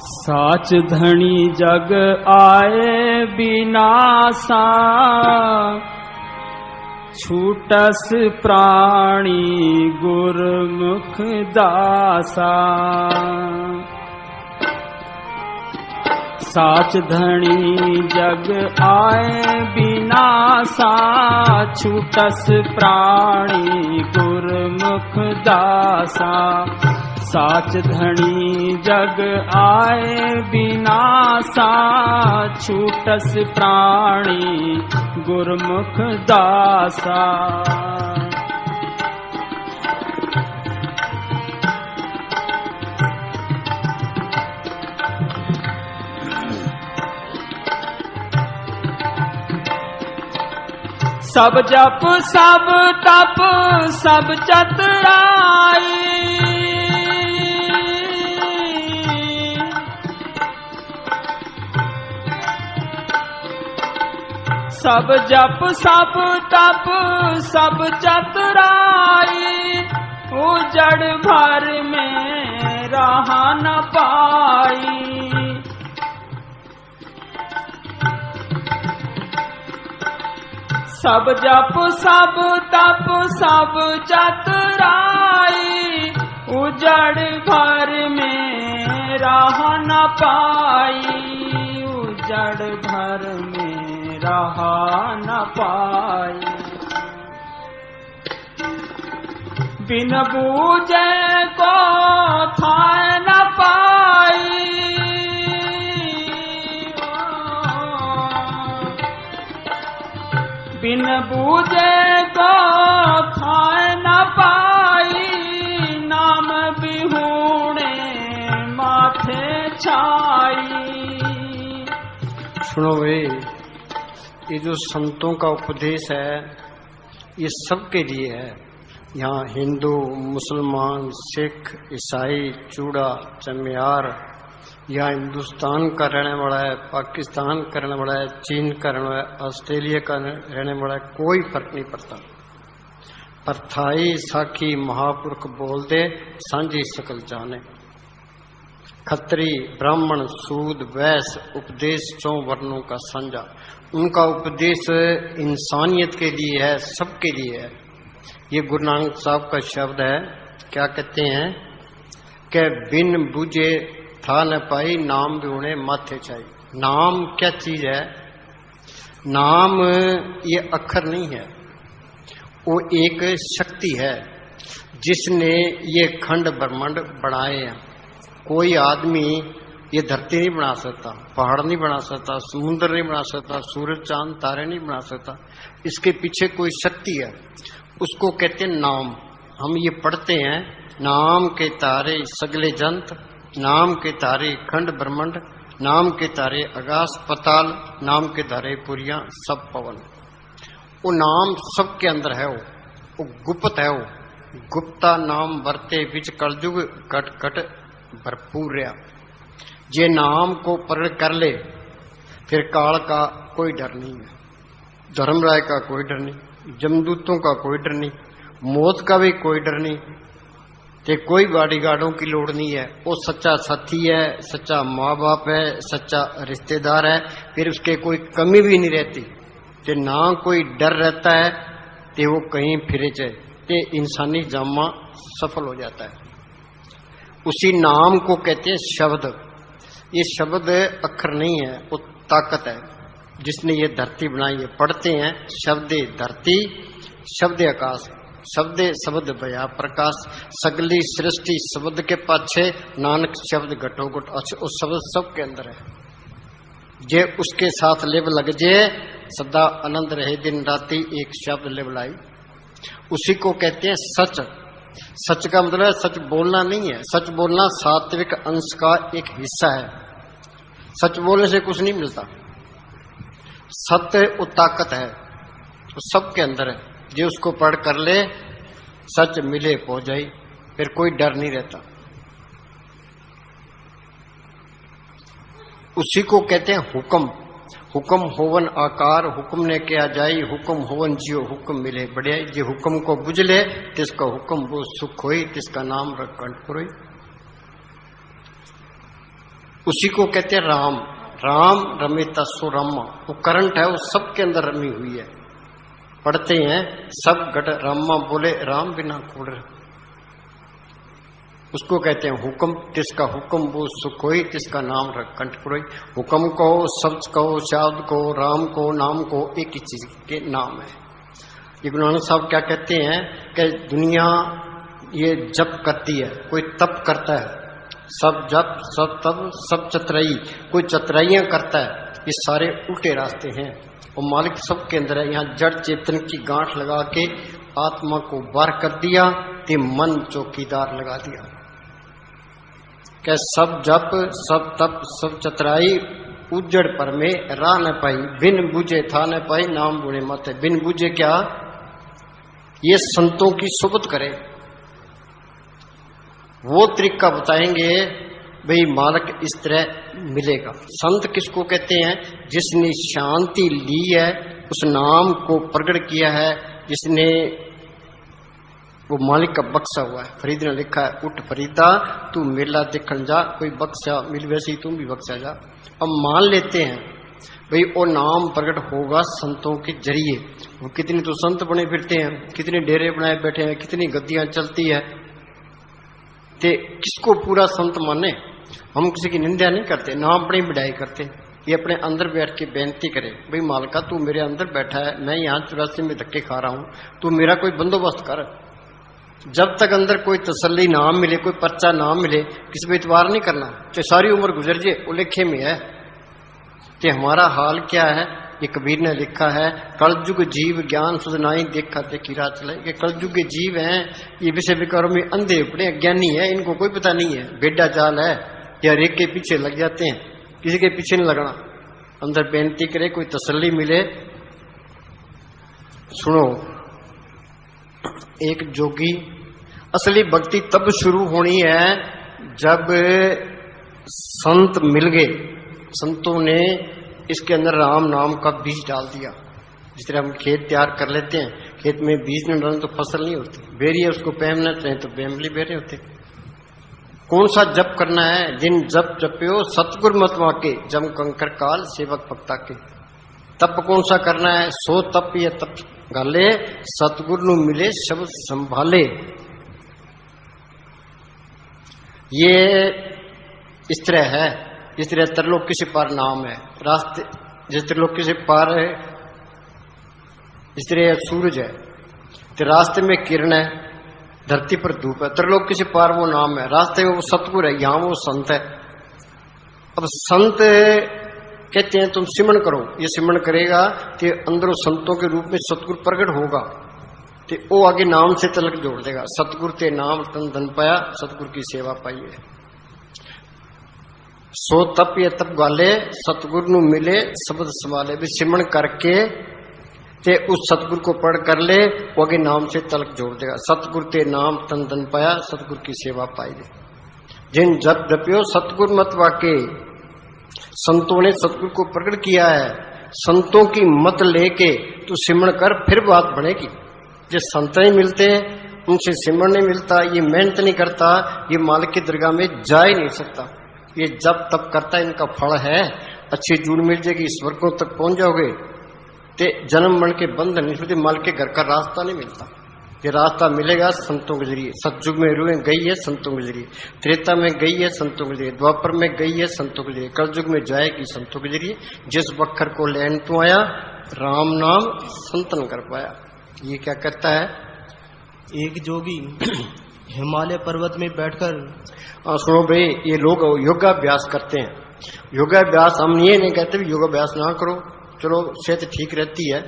साच धनी जग आए विनासा, छूटस प्राणी गुरमुख दासा। साच धनी जग आए विनासा, छूटस प्राणी गुरमुख दासा। साच धनी जग आए विनासा, छूटस प्राणी गुरमुख दासा। सब जप सब तप सब चतुराई, सब जप सब तप सब चतुराई। उजड़ भर में रहा न पाई, सब जप सब तप सब चतुराई। उजड़ भर में रहा न पाई, उजड़ भर में रहा न पाई। बिन बूझे को थाए न पाई, बिन बूझे को थाए न पाई। नाम बिहूणे माथे छाई। सुनो वे, ये जो संतों का उपदेश है ये सबके लिए है। यहाँ हिंदू, मुसलमान, सिख, ईसाई, चूड़ा, चमियार, यहाँ हिंदुस्तान का रहने वाला है, पाकिस्तान का रहने वाला है, चीन का रहने वाला है, ऑस्ट्रेलिया का रहने वाला है, कोई फर्क नहीं पड़ता। परथाई साखी महापुरख बोल दे, सांझी सकल जाने। खत्री, ब्राह्मण, सूद, वैश्य, उपदेश 4 वर्णों का साझा। उनका उपदेश इंसानियत के लिए है, सबके लिए है। ये गुरु नानक साहब का शब्द है। क्या कहते हैं कि बिन बुझे था न पाई, नाम भी उन्हें माथे चाहिए। नाम क्या चीज है? नाम ये अक्षर नहीं है, वो एक शक्ति है जिसने ये खंड ब्रह्मांड बनाए हैं। कोई आदमी ये धरती नहीं बना सकता, पहाड़ नहीं बना सकता, समुद्र नहीं बना सकता, सूरज चांद तारे नहीं बना सकता। इसके पीछे कोई शक्ति है, उसको कहते हैं नाम। हम ये पढ़ते हैं, नाम के तारे सगले जंत, नाम के तारे खंड ब्रह्मांड, नाम के तारे आकाश पताल, नाम के तारे पुरिया सब पवन। वो नाम सबके अंदर है, वो गुप्त है। वो गुप्ता नाम बरते बिच कलयुग कट कट भरपूर। जे नाम को पढ़ कर ले फिर काल का कोई डर नहीं है, धर्मराय का कोई डर नहीं, जमदूतों का कोई डर नहीं, मौत का भी कोई डर नहीं, ते कोई बॉडीगार्डों की लोड़ नहीं है। वो सच्चा साथी है, सच्चा माँ बाप है, सच्चा रिश्तेदार है, फिर उसके कोई कमी भी नहीं रहती। ते ना कोई डर रहता है ते वो कहीं फिरे जाए, ते इंसानी जामा सफल हो जाता है। उसी नाम को कहते हैं शब्द। ये शब्द अक्षर नहीं है, वो ताकत है जिसने ये धरती बनाई है। पढ़ते हैं शब्दे धरती, शब्दे आकाश, शब्दे शब्द भया प्रकाश, सगली सृष्टि शब्द के पाछे, नानक शब्द घटो घट। उस शब्द सबके अंदर है, जे उसके साथ लेब लग जे, सदा आनंद रहे दिन राती, एक शब्द लेब लाई। उसी को कहते हैं सच। सच का मतलब सच बोलना नहीं है, सच बोलना सात्विक अंश का एक हिस्सा है। सच बोलने से कुछ नहीं मिलता। सत्य वो ताकत है, वो सबके अंदर है। जो उसको पढ़ कर ले, सच मिले पो जाए, फिर कोई डर नहीं रहता। उसी को कहते हैं हुक्म। हुक्म होवन आकार, हुक्म ने क्या जाई, हुक्म होवन जियो, हुक्म मिले बढ़िया। जे हुक्म को बुझ ले, तिसका हुक्म वो सुख होई, तिसका नाम रख कंठपुर। उसी को कहते हैं राम। राम रमेता सो रामा, वो करंट है, वो सबके अंदर रमी हुई है। पढ़ते हैं सब घट रामा बोले राम बिना कोड़, उसको कहते हैं हुक्म। तिसका हुक्म वो सुखोई, तिसका नाम कंठ पुरोई। हुक्म कहो, शब्द कहो, शब्द को, राम को, नाम को, एक ही चीज के नाम है। ये गुरु नानक साहब क्या कहते हैं कि दुनिया ये जप करती है, कोई तप करता है, सब जप सब तप सब चतराई, कोई चतराइयां करता है, ये सारे उल्टे रास्ते हैं। और मालिक सबके अंदर है। यहाँ जड़ चेतन की गांठ लगा के आत्मा को बाहर कर दिया, ते मन चौकीदार लगा दिया। क्या सब जप सब तप सब चतराई, उजड़ पर में राह न पाई, बिन बुझे था न पाई, नाम बुने मत। बिन बुझे क्या, ये संतों की सुबत करे, वो तरीका बताएंगे भाई मालक इस तरह मिलेगा। संत किसको कहते हैं, जिसने शांति ली है, उस नाम को प्रकट किया है, जिसने वो मालिक का बख्शा हुआ है। फरीद ने लिखा है, उठ फरीदा तू मेला देखन जा, कोई बख्शा मिल वैसे ही तुम भी बख्शा जा। अब मान लेते हैं भाई वो नाम प्रकट होगा संतों के जरिए। वो कितने तो संत बने फिरते हैं, कितने डेरे बनाए बैठे हैं, कितनी गद्दियां चलती है, ते किसको पूरा संत माने। हम किसी की निंदा नहीं करते, ना अपनी बढ़ाई करते। ये अपने अंदर बैठ के बेनती करे, भाई मालका तू मेरे अंदर बैठा है, मैं यहाँ 84 में धक्के खा रहा हूँ, तू मेरा कोई बंदोबस्त कर। जब तक अंदर कोई तसल्ली ना मिले, कोई पर्चा ना मिले, किसी पे इतवार नहीं करना, चाहे सारी उम्र गुजर जाए, वो लेखे में है। ते हमारा हाल क्या है, ये कबीर ने लिखा है, कलयुग जीव ज्ञान सुधनाई देखा देखी रात चले। ये कलयुग के जीव हैं, ये विषय विकारों में अंधे पड़े अज्ञानी है, इनको कोई पता नहीं है, बेड़ा जाल है, या रेख के पीछे लग जाते हैं, किसी के पीछे नहीं लगना। अंदर बेनती करे, कोई तसल्ली मिले। सुनो, एक जोगी, असली भक्ति तब शुरू होनी है जब संत मिल गए, संतों ने इसके अंदर राम नाम का बीज डाल दिया। जिस तरह हम खेत तैयार कर लेते हैं, खेत में बीज न डालें तो फसल नहीं होती, बेरिए उसको पहनना चाहें तो बेमली बेरे होते। कौन सा जप करना है, जिन जप जप्यो सतगुर मत वाके, जम कंकर काल सेवक भक्ता के। तप कौन सा करना है, सो तप ये तप गाले, सतगुर नु मिले शब्द संभाले। ये इस तरह है, इस तरह त्रिलोक से पार नाम है, रास्ते जिस त्रिलोक से पार है, इस तरह सूरज है, तो रास्ते में किरण है, धरती पर धूप है। त्रिलोक से पार वो नाम है, रास्ते में वो सतगुर है, यहाँ वो संत है। अब संत कहते हैं तुम सिमरन करो, ये सिमरन करेगा तो अंदर संतों के रूप में सतगुर प्रकट होगा, तो वो आगे नाम से तलक जोड़ देगा। सतगुर ते नाम तन धन पाया, सतगुर की सेवा पाई है। सो तप ये तप गाले, सतगुरु नु मिले शब्द संभाले। भी सिमरन करके ते उस सतगुरु को पढ़ कर ले, वो आगे नाम से तलक जोड़ देगा। सतगुरु ते नाम तन धन पाया, सतगुरु की सेवा पाई दे। जिन जप जप्यो सतगुरु मत वाके, संतों ने सतगुरु को प्रकट किया है। संतों की मत लेके तू सिमरन कर, फिर बात बढ़ेगी। जो संत नहीं मिलते, उनसे सिमरन नहीं मिलता, ये मेहनत नहीं करता, ये मालिक की दरगाह में जा ही नहीं सकता। ये जब तब करता, इनका फल है, अच्छी जूड़ मिल जाएगी, स्वर्गों तक पहुंच जाओगे। ते जन्म मरण के बंधन नहीं छूटे, मालिक के घर का रास्ता नहीं मिलता। ये रास्ता मिलेगा संतों के जरिए। सतयुग में रूहें गई है संतों के जरिए, त्रेता में गई है संतों के जरिए, द्वापर में गई है संतों के जरिए, कलयुग में जाएगी संतों के जरिए। जिस बखर को लेन तू आया, राम नाम संतन कर पाया। ये क्या कहता है, एक जोगी हिमालय पर्वत में बैठकर, सुनो भाई, ये लोग योगाभ्यास करते हैं। योगाभ्यास हम ये नहीं कहते भी योगाभ्यास ना करो, चलो सेहत ठीक रहती है,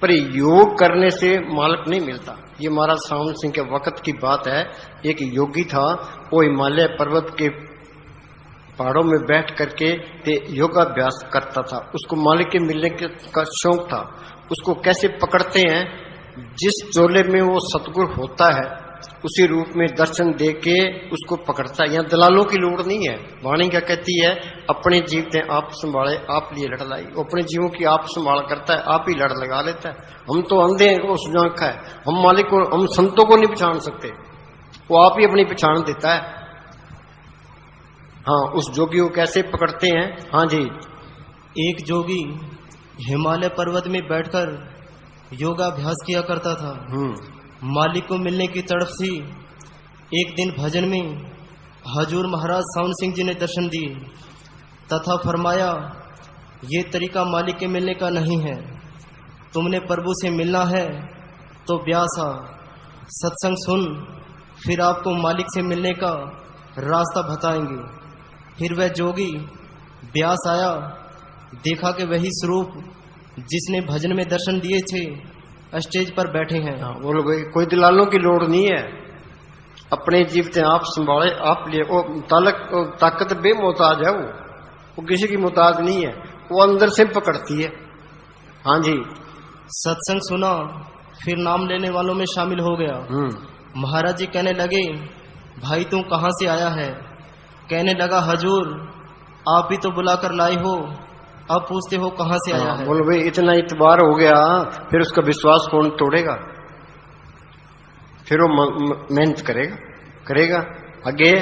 पर योग करने से मालक नहीं मिलता। ये महाराज सावन सिंह के वक्त की बात है। एक योगी था, वो हिमालय पर्वत के पहाड़ों में बैठ करके योगाभ्यास करता था। उसको मालिक के मिलने का शौक था। उसको कैसे पकड़ते हैं, जिस चोले में वो सतगुर होता है उसी रूप में दर्शन देके उसको पकड़ता है। यहाँ दलालों की लोड़ नहीं है। वाणी क्या कहती है, अपने जीवते आप संभाले, आप लिए लड़ लाई। वो अपने जीवों की आप संभाल करता है, आप ही लड़ लगा लेता है। हम तो अंधे हैं, वो सुजांखा है, हम मालिक को, हम संतों को नहीं पहचान सकते, वो आप ही अपनी पहचान देता है। हाँ, उस जोगी को कैसे पकड़ते हैं? हाँ जी। एक जोगी हिमालय पर्वत में बैठकर योगाभ्यास किया करता था। मालिक को मिलने की तड़प थी। एक दिन भजन में हजूर महाराज सावन सिंह जी ने दर्शन दिए तथा फरमाया, ये तरीका मालिक के मिलने का नहीं है, तुमने प्रभु से मिलना है तो ब्यास आ, सत्संग सुन, फिर आपको मालिक से मिलने का रास्ता बताएंगे। फिर वह जोगी ब्यास आया, देखा कि वही स्वरूप जिसने भजन में दर्शन दिए थे स्टेज पर बैठे हैं। बोलो भाई, कोई दलालों की लोड़ नहीं है, अपने जीवते आप संभाले, आप लिए। वो ताकत बेमोहताज है, वो किसी की मोहताज नहीं है, वो अंदर से पकड़ती है। हाँ जी। सत्संग सुना, फिर नाम लेने वालों में शामिल हो गया। महाराज जी कहने लगे, भाई तू कहाँ से आया है? कहने लगा, हजूर आप ही तो बुलाकर लाए हो, अब पूछते हो कहाँ से आया है। बोलो भाई, इतना इतबार हो गया, फिर उसका विश्वास कौन तोड़ेगा? फिर वो मेहनत करेगा। आगे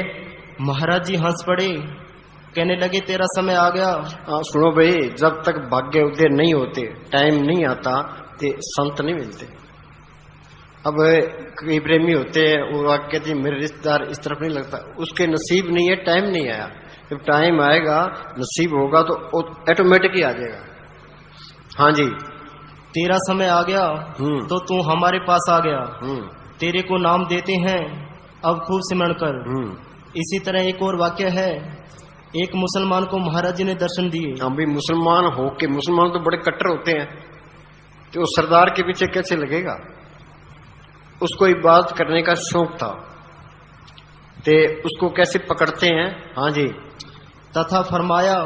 महाराज जी हंस पड़े, कहने लगे, तेरा समय आ गया। सुनो भाई, जब तक भाग्य उदय नहीं होते, टाइम नहीं आता, तो संत नहीं मिलते। अब कई प्रेमी होते हैं, वो कहते हैं मेरे रिश्तेदार इस तरफ नहीं लगता, उसके नसीब नहीं है, टाइम नहीं आया। जब टाइम आएगा, नसीब होगा तो ऑटोमेटिक ही आ जाएगा। हाँ जी। तेरा समय आ गया तो तू हमारे पास आ गया, तेरे को नाम देते हैं अब खूब सिमरण कर। इसी तरह एक और वाक्य है, एक मुसलमान को महाराज जी ने दर्शन दिए। हम भी मुसलमान हो के, मुसलमान तो बड़े कट्टर होते हैं, तो सरदार के पीछे कैसे लगेगा? उसको इबादत करने का शौक था, ते उसको कैसे पकड़ते हैं? हाँ जी। तथा फरमाया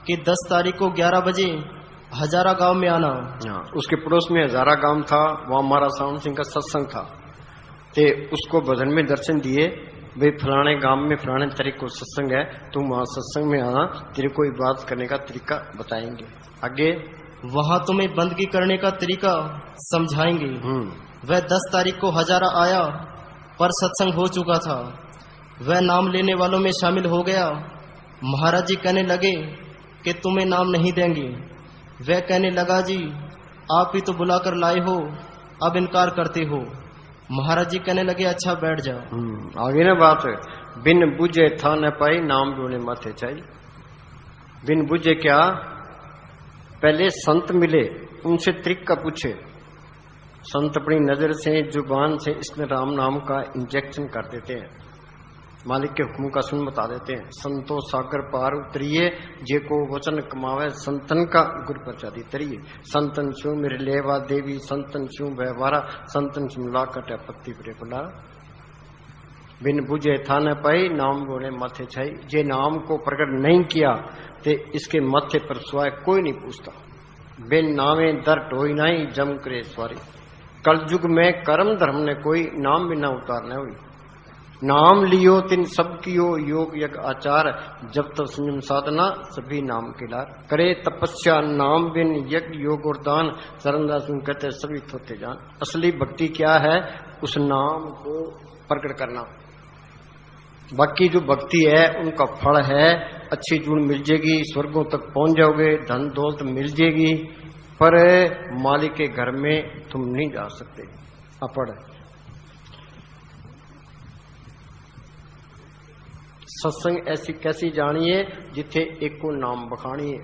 कि 10 तारीख को 11 बजे हजारा गांव में आना। उसके पड़ोस में हजारा गांव था, वहां महाराज सावन सिंह का सत्संग था, ते उसको भजन में दर्शन दिए, भाई फलाने गांव में फलाने तारीख को सत्संग है, तुम वहां सत्संग में आना, तेरे को इबादत करने का तरीका बताएंगे। आगे वहां तुम्हें बंदगी करने का तरीका समझाएंगे। वह 10 तारीख को हजारा आया, पर सत्संग हो चुका था। वह नाम लेने वालों में शामिल हो गया। महाराज जी कहने लगे कि तुम्हें नाम नहीं देंगे। वह कहने लगा, जी आप ही तो बुलाकर लाए हो, अब इनकार करते हो। महाराज जी कहने लगे, अच्छा बैठ जाओ। आगे ना बात है, बिन बुझे था न पाई, नाम बोले माथे चाहिए। बिन बुझे क्या? पहले संत मिले, उनसे तरीका पूछे। संत अपनी नजर से, जुबान से इसमें राम नाम का इंजेक्शन कर देते हैं, मालिक के हुक्म का सुन बता देते हैं। संतो सागर पार उतरिए, जे को वचन कमावे, संतन का गुर प्रचादी तरिए। संतन छू मेरे लेवा देवी, संतन छू व्यवहारा, संतन छू ला कटे पत्ती परे पुलारा। बिन बुझे था न पाई, नाम बोले माथे छाई। जे नाम को प्रकट नहीं किया, ते इसके माथे पर स्वाय कोई नहीं पूछता। बिन नामे दर टोई नहीं, जम करे सवारी। कल युग में कर्म धर्म ने कोई, नाम बिना उतारने हुई। नाम लियो तिन सब कियो, योग यज्ञ आचार, जब तक संयम साधना सभी नाम के लार। करे तपस्या नाम बिन यज्ञ योग और दान, चरणदास कहते सभी थोते जान। असली भक्ति क्या है? उस नाम को प्रकट करना। बाकी जो भक्ति है उनका फल है, अच्छी जून मिल जाएगी, स्वर्गों तक पहुंच जाओगे, धन दौलत मिल जाएगी, पर मालिक के घर में तुम नहीं जा सकते। अपड़ सत्संग ऐसी कैसी जानिए जिथे एक को नाम बखानिए।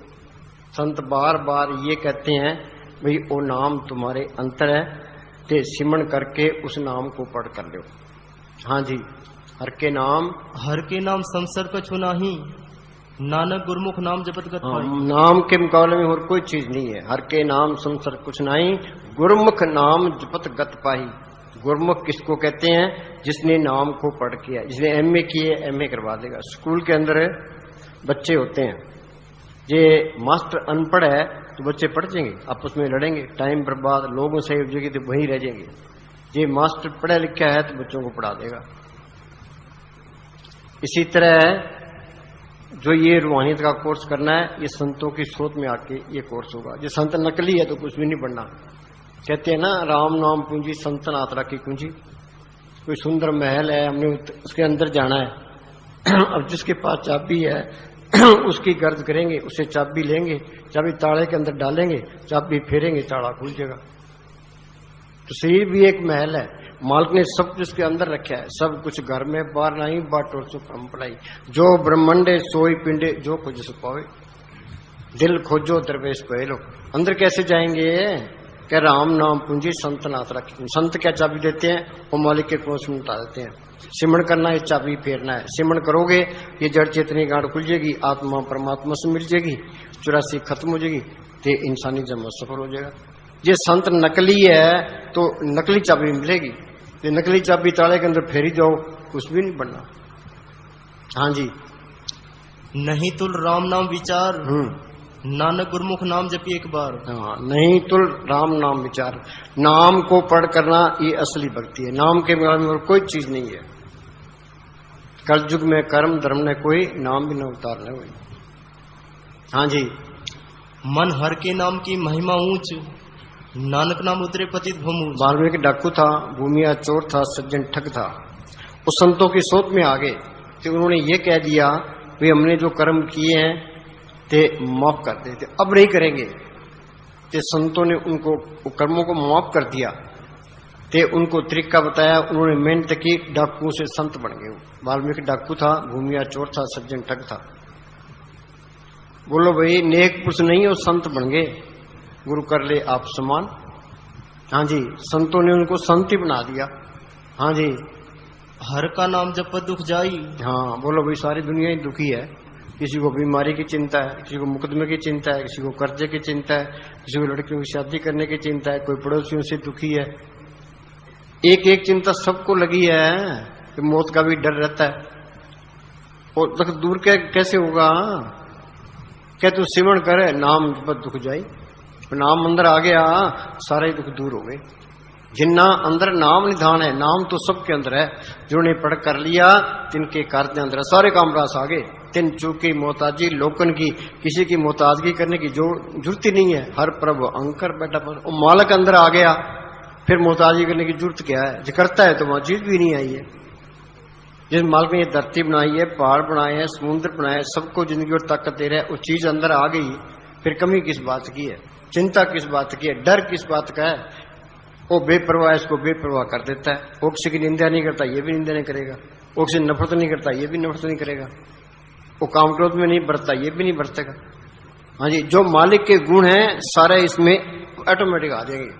संत बार बार ये कहते हैं, भाई वो नाम तुम्हारे अंतर है, ते सिमरण करके उस नाम को पढ़ कर लो। हाँ जी। हर के नाम संसर को छुना ही, नानक गुरमुख नाम जपत गत पाई। नाम के मुकाबले में और कोई चीज नहीं है। हर के नाम संसर कुछ नहीं, गुरमुख नाम जपत गत पाई। गुरमुख किसको कहते हैं? जिसने नाम को पढ़ किया, जिसने एमए किए, एमए करवा देगा। स्कूल के अंदर बच्चे होते हैं, ये मास्टर अनपढ़ है तो बच्चे पढ़ जाएंगे, आपस में लड़ेंगे, टाइम बर्बाद, लोगों से हो जाएगी तो वहीं रह जाएंगे। ये मास्टर पढ़ा लिखा है तो बच्चों को पढ़ा देगा। इसी तरह जो ये रूहानियत का कोर्स करना है, ये संतों की सोच में आके ये कोर्स होगा। जो संत नकली है तो कुछ भी नहीं पढ़ना। कहते हैं ना, राम नाम पूंजी संतन आतरा की कुंजी। कोई सुंदर महल है, हमने उसके अंदर जाना है, अब जिसके पास चाबी है उसकी गर्ज करेंगे, उसे चाबी लेंगे, चाबी ताले के अंदर डालेंगे, चाबी फेरेंगे, ताला खुल जाएगा। तो शरीर भी एक महल है, मालिक ने सब कुछ उसके अंदर रखा है, सब कुछ घर में बाहर नहीं बाटो सुखम पढ़ाई, जो ब्रह्मंडे सोई पिंडे जो खोज सो पावे, दिल खोजो दरवेश पहलो। अंदर कैसे जाएंगे? क्या राम नाम पूंजी संत नाथ रखे। संत क्या चाबी देते हैं? वो मालिक के कोष में उठा देते हैं। सिमरण करना है, चाबी फेरना है। सिमरण करोगे ये जड़ चेतनी गांठ खुल जाएगी, आत्मा परमात्मा से मिल जाएगी, 84 खत्म हो जाएगी, तो इंसानी जन्म सफल हो जाएगा। ये संत नकली है तो नकली चाबी मिलेगी, ये नकली चाबी ताले के अंदर फेरी जाओ कुछ भी नहीं बनना। हाँ जी। नहीं तुल राम नाम विचार, नानक गुरमुख नाम जपी एक बार। हाँ, नहीं तुल राम नाम विचार, नाम को पढ़ करना ये असली भक्ति है। नाम के बिना और कोई चीज नहीं है। कलयुग में कर्म धर्म ने कोई नाम भी न उतारने हुए। हाँ जी। मन हर के नाम की महिमा ऊंच, नानक नाम उतरे पतित भूमि। वाल्मीकि डाकू था, भूमिया चोर था, सज्जन ठग था। उस संतों की सोच में आ गए तो उन्होंने ये कह दिया वे हमने जो कर्म किए हैं ते माफ कर देते, अब नहीं करेंगे। ते संतों ने उनको कर्मों को माफ कर दिया, ते उनको तरीका बताया, उन्होंने मेहनत की, डाकू से संत बन गए। वाल्मीकि डाकू था, भूमिया चोर था, सज्जन ठग था। बोलो भाई, नेक पुरुष नहीं हो, संत बन गए, गुरु कर ले आप समान। हाँ जी, संतों ने उनको संत ही बना दिया। हाँ जी। हर का नाम जप दुख जाई। हाँ, बोलो भाई, सारी दुनिया ही दुखी है। किसी को बीमारी की चिंता है, किसी को मुकदमे की चिंता है, किसी को कर्जे की चिंता है, किसी को लड़कियों की शादी करने की चिंता है, कोई पड़ोसियों से दुखी है। एक एक चिंता सबको लगी है कि मौत का भी डर रहता है। और दुख दूर कैसे होगा? क्या तू सिमरण करे, नाम जप दुख जाई। नाम अंदर आ गया, सारे दुख दूर हो गए। जिन्ना अंदर नाम निधान है, नाम तो सबके अंदर है। जिन्होंने पढ़ कर लिया तिनके कार्य अंदर सारे काम रास आ गए। तिन चूकी मोहताजी लोकन की, किसी की मोहताजगी करने की जो जरूरत ही नहीं है। हर प्रभु अंकर बैठा पर वो मालक अंदर आ गया, फिर मोहताजी करने की जरूरत क्या है? जो करता है तो वहां चीज भी नहीं आई है। जिस मालिक ने ये धरती बनाई है, पहाड़ बनाए हैं, समुद्र बनाए हैं, सबको जिंदगी और ताकत दे रहा है, वो चीज अंदर आ गई, फिर कमी किस बात की है? चिंता किस बात की है? डर किस बात का है? वो बेपरवाह, इसको बेपरवाह कर देता है। वो किसी की निंदा नहीं करता, ये भी निंदा नहीं करेगा। वो किसी नफरत नहीं करता, ये भी नफरत नहीं करेगा। वो काम क्रोध में नहीं बरतता, ये भी नहीं बरतेगा। हाँ जी, जो मालिक के गुण हैं सारे इसमें ऑटोमेटिक आ जाएंगे।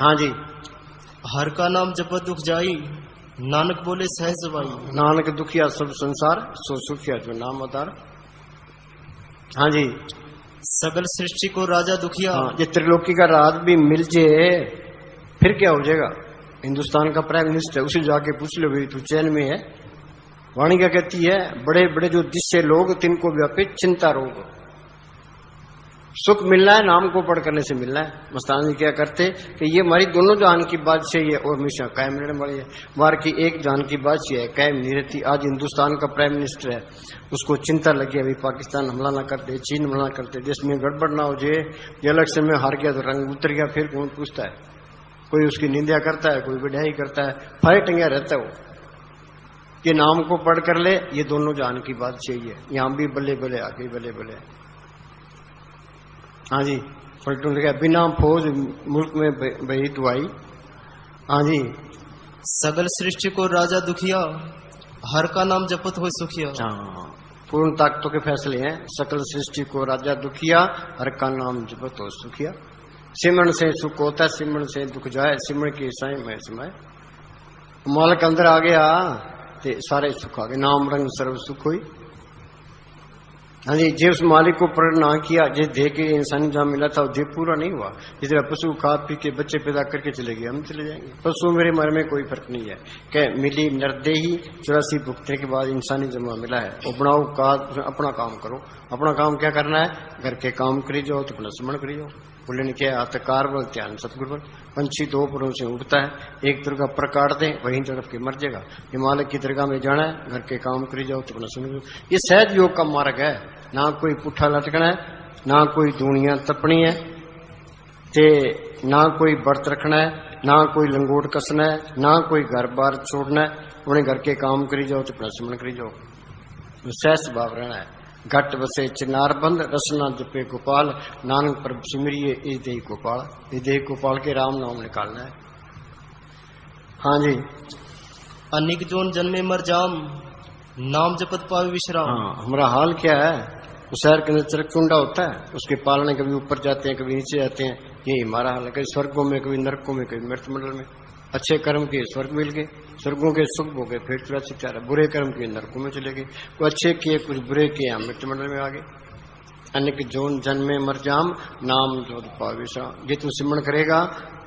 हाँ जी। हर का नाम जप दुख जाई, नानक बोले सहज भाई। नानक दुखिया सब संसार, सो सुखिया जो नाम अवतार। हाँ जी। सगल सृष्टि को राजा दुखिया। हाँ, ये त्रिलोकी का राज भी मिल जाए फिर क्या हो जाएगा? हिंदुस्तान का प्राइम मिनिस्टर, उसे जाके पूछ लो भाई तू चैन में है? वाणी क्या कहती है? बड़े बड़े जो दिशे लोग तिनको व्यापी चिंता रोग। सुख मिलना है नाम को पढ़ करने से मिलना है। मस्तान जी क्या करते कि ये हमारी दोनों जान की बादशाही है और हमेशा कायम रहने वाली है। बाहर की एक जान की बादशाही है, कायम नहीं रहती। आज हिंदुस्तान का प्राइम मिनिस्टर है, उसको चिंता लगी अभी पाकिस्तान हमला ना कर दे, चीन हमला कर दे, देश में गड़बड़ ना हो जाए। ये इलेक्शन में हार गया तो रंग उतर गया, फिर कौन पूछता है? कोई उसकी निंदा करता है, कोई बढ़ाई करता है, फाइट टंगा रहता है। वो ये नाम को पढ़ कर ले, ये दोनों जान की बात चाहिए। यहां भी बल्ले बल्ले आगे बल्ले बल्ले। हाँ जी। पलटून लिखा बिना फौज मुल्क में बही दुआई। हाँ जी। सगल सृष्टि को राजा दुखिया, हर का नाम जपत हो सुखिया। हाँ, पूर्ण ताकतों के फैसले हैं। सकल सृष्टि को राजा दुखिया, हर का नाम जपत हो सुखिया। सिमरण से सुख होता है, सिमरण से दुख जाए, सिमरण की ईसाई में समय। मालक अंदर आ गया ते सारे सुख आ गए। नाम रंग सर्व सुख हुई। हाँ जी। जे उस मालिक को प्रण ना किया, जिस देह के इंसान जहां मिला था वो देह पूरा नहीं हुआ। जिस तरह पशु खा पी के बच्चे पैदा करके चले गए, हम चले जाएंगे। पशु मेरे मर में कोई फर्क नहीं है। क्या मिली नरदेही 84 भुगतने के बाद इंसानी जमा मिला है। वो बनाओ का अपना काम करो। अपना काम क्या करना है? घर के काम करी जाओ तो अपना स्मरण करी जाओ। बोले ने क्या आतकार बल ध्यान सतगुरु बल। पंछी दो पुरों से उड़ता है, एक दुर्गा पर काट दे वहीं तड़प के मर जाएगा। हिमालय की दरगाह में जाना है, घर के काम करी जाओ तो अपना सुन। ये सहज योग का मार्ग है। ना कोई पुट्ठा लटकना है, ना कोई दूनिया तपनी है, ते ना कोई व्रत रखना है, ना कोई लंगोट कसना है, ना कोई घर बार छोड़ना है। अपने घर के काम करी जाओ तो अपना सिमरन करी जाओ, सहज भाव रहना है। घट बसे चिनार बंद रसना जपे गोपाल, नानक प्रभ सिमरिए इस देह गोपाल, इस देह गोपाल के राम नाम निकालना है। हाँ जी, अनेक जोन जन्मे मर जाम, नाम जपत पावे विश्राम। हाँ, हमारा हाल क्या है? उस शहर के अंदर चरकुंडा होता है, उसके पालने कभी ऊपर जाते हैं कभी नीचे जाते हैं, यही हमारा हाल है। कभी स्वर्गों में कभी नरकों में कभी मृत मंडल में। अच्छे कर्म के स्वर्ग मिल गए, स्वर्गों के सुख हो गए, फिर थोड़ा शिक्षा रहा। बुरे कर्म के नरकों में चले गए, कुछ अच्छे किए कुछ बुरे किए, हम मृत मंडल में आ गए। अनेक जोन जन्मे मर जाम, नाम जो पावे विश्राम। ये तू सिमरन करेगा,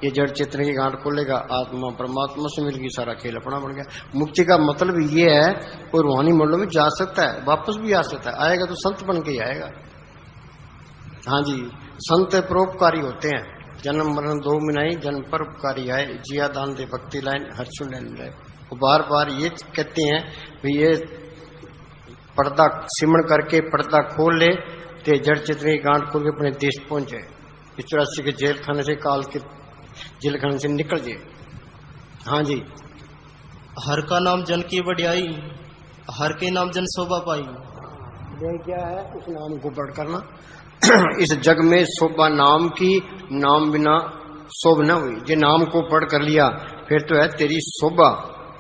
ये जड़ चेतन की गांठ खोलेगा, आत्मा परमात्मा से मिलगी, सारा खेल अपना बन गया। मुक्ति का मतलब ये है, और रूहानी मंडलों में जा सकता है, वापस भी आ सकता है, आएगा तो संत बन के ही आएगा। हाँ जी, संत परोपकारी होते हैं, जन्म मरण दो मिनाई, जन्म पर उपकारी आए, जिया दान दे भक्ति लाइन हर्षु नैन रहे। वो बार बार ये कहते हैं भाई ये पर्दा सिमरन करके पर्दा खोल ले ते जड़ चित्र की गांठ खोल के अपने देश पहुंच जाए, 84 के जेल खाने से काल के जेल खाने से निकल जाए। हाँ जी, हर का नाम जन की बढ़ियाई, हर के नाम जन शोभा पाई। ये क्या है? उस नाम को बढ़ करना। इस जग में शोभा नाम की, नाम बिना शोभ न हुई। जे नाम को पढ़ कर लिया फिर तो है तेरी शोभा,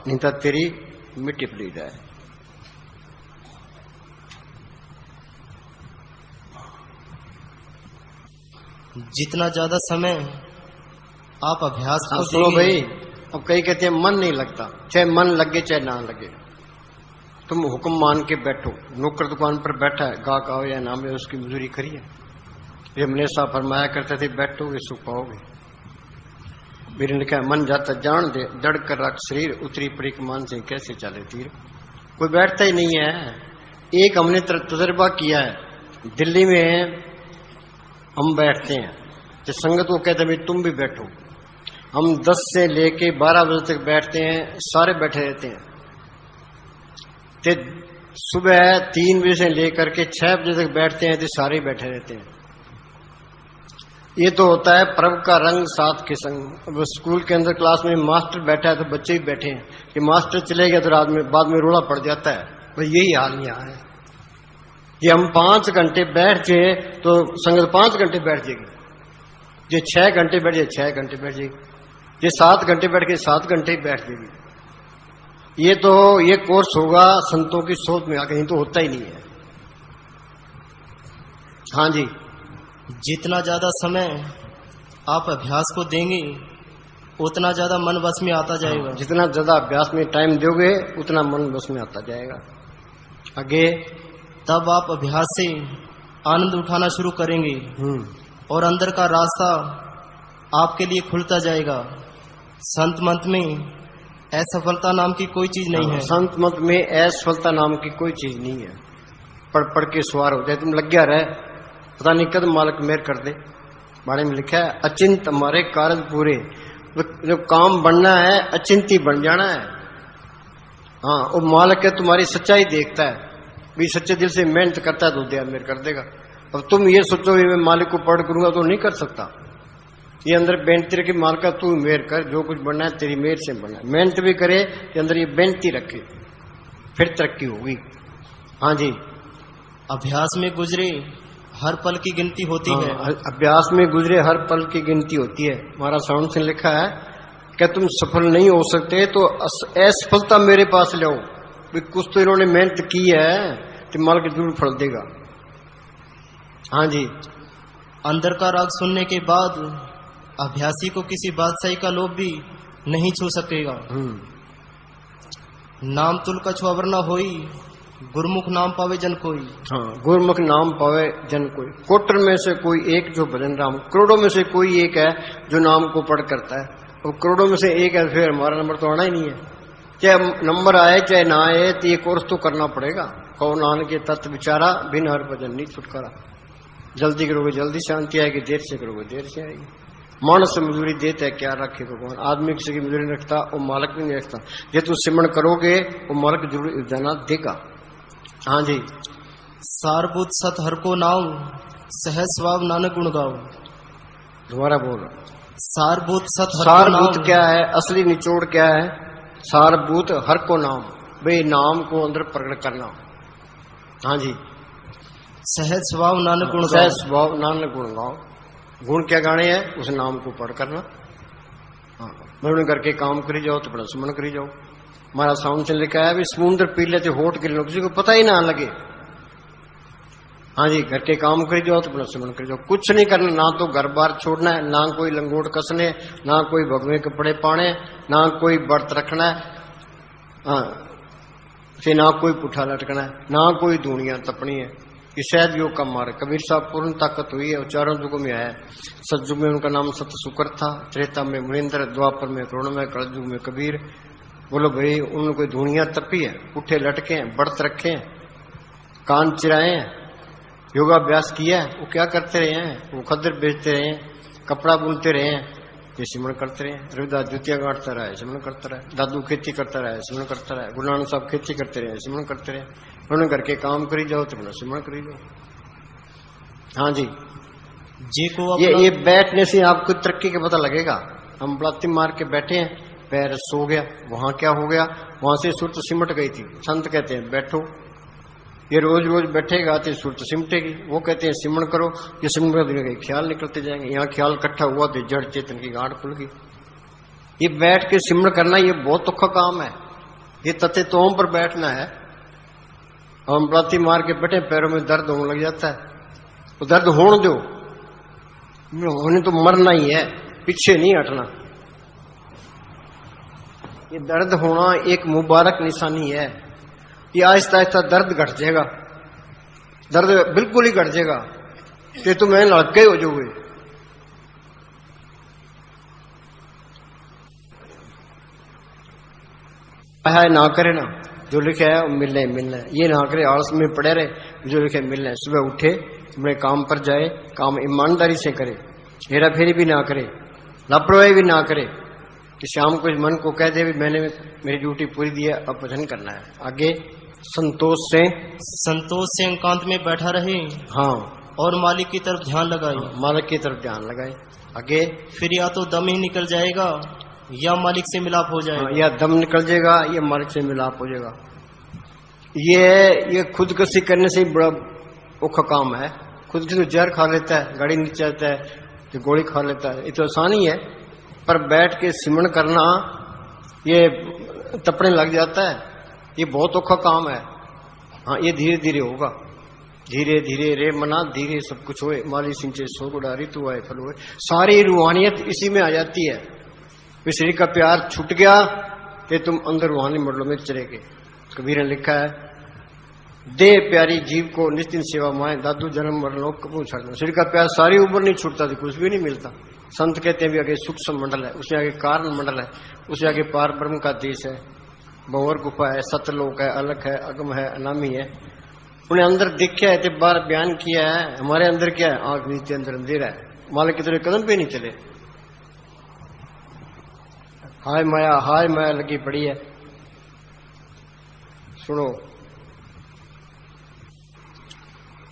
नहीं तो तेरी मिट्टी पलीद है। जितना ज्यादा समय आप अभ्यास को सुनो भाई, अब कई कहते हैं मन नहीं लगता, चाहे मन लगे चाहे ना लगे, तुम हुक्म मान के बैठो। नौकर दुकान पर बैठा है, गाहक आओ या नाम है, उसकी मजदूरी करिए। ये हमेशा फरमाया करते थे, बैठोगे सुख पाओगे। मेरे ने कहा मन जाता जान दे, जड़ कर रख शरीर, उतरी पड़ी कमान से कैसे चले तीर। कोई बैठता ही नहीं है। एक हमने तजर्बा किया है, दिल्ली में हम बैठते हैं तो संगत को कहते हैं तुम भी बैठो। हम 10 से लेके 12 बजे तक बैठते हैं, सारे बैठे रहते हैं। ते सुबह 3 बजे से लेकर के 6 बजे तक बैठते हैं तो सारे बैठे रहते हैं। ये तो होता है प्रभु का रंग साथ के संग। अब स्कूल के अंदर क्लास में मास्टर बैठा है तो बच्चे भी बैठे हैं, कि मास्टर चले गया तो रात में बाद में रोला पड़ जाता है। भाई यही हाल यहाँ है। ये हम 5 घंटे बैठ जाए तो संगत 5 घंटे बैठ जाएगी, जो 6 घंटे बैठ जाए 6 घंटे बैठ जाएगी, जो 7 घंटे बैठ के 7 घंटे ही बैठ जाएगी। ये तो ये कोर्स होगा संतों की सोच में, कहीं तो होता ही नहीं है। हाँ जी, जितना ज्यादा समय आप अभ्यास को देंगे उतना ज्यादा मन बस में आता जाएगा। जितना ज्यादा अभ्यास में टाइम दोगे उतना मन बस में आता जाएगा। आगे तब आप अभ्यास से आनंद उठाना शुरू करेंगे और अंदर का रास्ता आपके लिए खुलता जाएगा। संत मत में असफलता नाम की कोई चीज नहीं है। संत मत में असफलता नाम की कोई चीज नहीं है। पढ़ पढ़ के सवार हो जाए, तुम लग गया रहे, पता नहीं कद मालिक मेहर कर दे। बारे में लिखा है अचिंत हमारे कार्य पूरे। जो काम बनना है अचिंती बन जाना है। हाँ, वो मालिक है तुम्हारी सच्चाई देखता है, भी सच्चे दिल से मेहनत करता है तो दया मेहर कर देगा। अब तुम ये सोचो मैं मालिक को पढ़ करूंगा तो नहीं कर सकता। ये अंदर बेनती रखे, मालिक तू मेहर कर, जो कुछ बनना है तेरी मेहर से बनना है। मेहनत भी करे कि अंदर ये बेनती रखे, फिर तरक्की होगी। हाँ जी, अभ्यास में गुजरे हर पल की गिनती होती है। अभ्यास में गुजरे हर पल की गिनती होती है। महाराज साउंड से लिखा है कि तुम सफल नहीं हो सकते तो असफलता मेरे पास ले आओ। कुछ तो इन्होंने मेहनत की है तो मालिक जरूर फल देगा। हाँ जी, अंदर का राग सुनने के बाद अभ्यासी को किसी बादशाही का लोभ भी नहीं छू सकेगा। नाम तुल का छुआवर न होई, गुरमुख नाम पावे जन कोई। हाँ, गुरमुख नाम पावे जन कोई। कोटर में से कोई एक जो भजन राम, करोड़ों में से कोई एक है जो नाम को पढ़ करता है। और करोड़ों में से एक है, फिर हमारा नंबर तो आना ही नहीं है। चाहे नंबर आए चाहे ना आए तो ये कोर्स तो करना पड़ेगा। कहो नानक के तत्व विचारा, बिन हर भजन नहीं छुटकारा। जल्दी करोगे जल्दी शांति आएगी, देर से करोगे देर से आएगी। मानस से मजदूरी देता है क्या रखे भगवान। आदमी किसी की मजदूरी नहीं रखता, वो मालिक भी नहीं रखता। ये तू सिमरन करोगे वो मालिक जरूर जाना देगा। हाँ जी, सारभूत सत हर को नाम, सहज स्वाभ नानक गुण गाओ। दोबारा बोल। सारभूत सत हर को सारभूत नाम क्या है, असली निचोड़ क्या है? सारभूत हर को नाम, भाई नाम को अंदर प्रकट करना। हाँ जी, सहज स्वभाव नानक गुण सहज स्वभाव नानक गुण गाओ। गुण क्या गाने हैं? उस नाम को पढ़ करना। हाँ, मैं करके काम करी जाओ तो बड़ा सुमन करी जाओ। हमारा साउंड से लिखा है, समुद्र पी लेते होठ के लोग, किसी को पता ही ना लगे। हाँ जी, घर के काम करी जाओ तो बड़ा सुमन करी जाओ। कुछ नहीं करना, ना तो घर बार छोड़ना है, ना कोई लंगोट कसने, ना कोई भगवे कपड़े पाने, ना कोई व्रत रखना है, हाँ, फिर ना कोई पुठा लटकना है, ना कोई धूणियां तपनी है। ये शायद योग का मार्ग। कबीर साहब पूर्ण ताकत हुई है और चारों युगों में आया। सतयुग में उनका नाम सत सुकर था, त्रेता में मुनिंद्र, द्वापर में करुण में, कलयुग में कबीर। बोलो भाई, उन्होंने कोई धूणियां तपी है, पुठे लटके हैं, व्रत रखे हैं, कान चिराए हैं, योगाभ्यास किया है? वो क्या करते रहे हैं? वो खद्दर बेचते रहे हैं, कपड़ा बुनते रहे हैं, ये सिमरण करते रहे। रविदास जुतिया गांठता रहा है, सिमरण करता रहा। दादू खेती करता रहा है, सिमरण करता रहा। गुरु नानक साहब खेती करते रहे, सिमरण करते रहे। उन्होंने करके काम करी जाओ तो अपना सिमरण करी जाओ। हाँ जी, जी को ये बैठने से आपको तरक्की का पता लगेगा। हम बलाती मार के बैठे हैं, पैर सो गया, वहां क्या हो गया? वहां से सुरत सिमट गई थी। संत कहते हैं बैठो, ये रोज रोज बैठेगा तो सुरत सिमटेगी। वो कहते हैं सिमरण करो, ये सिमरण करोगे ख्याल निकलते जाएंगे। यहाँ ख्याल इकट्ठा हुआ तो जड़ चेतन की गांठ खुल गई। ये बैठ के सिमरण करना ये बहुत औखा काम है। ये तथे तोम पर बैठना है। हम बलाती मार के बैठे, पैरों में दर्द होने लग जाता है, तो दर्द होने दो, होने तो मरना ही है, पीछे नहीं हटना। ये दर्द होना एक मुबारक निशानी है। ये आहिस्ता आहिस्ता दर्द घट जाएगा, दर्द बिल्कुल ही घट जाएगा कि तुम्हें लड़के हो जाओगे। ना करे ना, जो लिखे है वो मिलना ही मिलना है। ये ना करे आलस में पड़े रहे, जो लिखे मिलना है। सुबह उठे, अपने काम पर जाए, काम ईमानदारी से करे, हेरा फेरी भी ना करे, लापरवाही भी ना करे कि शाम को मन को कह दे भी मैंने मेरी ड्यूटी पूरी दी है, अब भजन करना है। आगे संतोष से एकांत में बैठा रहे, हाँ, और मालिक की तरफ ध्यान लगाए, मालिक की तरफ ध्यान लगाए। आगे फिर या तो दम ही निकल जाएगा या मालिक से मिलाप हो जाएगा। या दम निकल जाएगा या मालिक से मिलाप हो जाएगा। ये खुदकशी करने से ही बड़ा औखा काम है। खुदकशी तो जहर खा लेता है, गाड़ी नीचे आता है तो गोली खा लेता है, ये तो आसान ही है। पर बैठ के सिमरण करना ये तपने लग जाता है, ये बहुत औखा काम है। हाँ, ये धीरे धीरे होगा, धीरे धीरे रे मना धीरे सब कुछ होए। माली सिंचे सो गुड़ा ऋतु आए फल हुए। सारी रूहानियत इसी में आ जाती है। शरीर का प्यार छूट गया कि तुम अंदर रूहानी मंडलों में चले गए। कबीर ने लिखा है, दे प्यारी जीव को निस्तिन सेवा माए, दादू जन्म मरण लोग कबू छाड़ना। शरीर का प्यार सारी उम्र नहीं छूटता थी, कुछ भी नहीं मिलता। संत कहते हैं भी आगे सूक्ष्म मंडल है, उससे आगे कारण मंडल है, उससे आगे पार ब्रह्म का देश है, भंवर गुफा है, सतलोक है, अलख है, अगम है, अनामी है। उन्हें अंदर देखा है तो बार बयान किया है। हमारे अंदर क्या है? आंख नीचे अंदर अंधेरा है, मालिक की तरह कदम पे नहीं चले। हाय माया लगी पड़ी है। सुनो,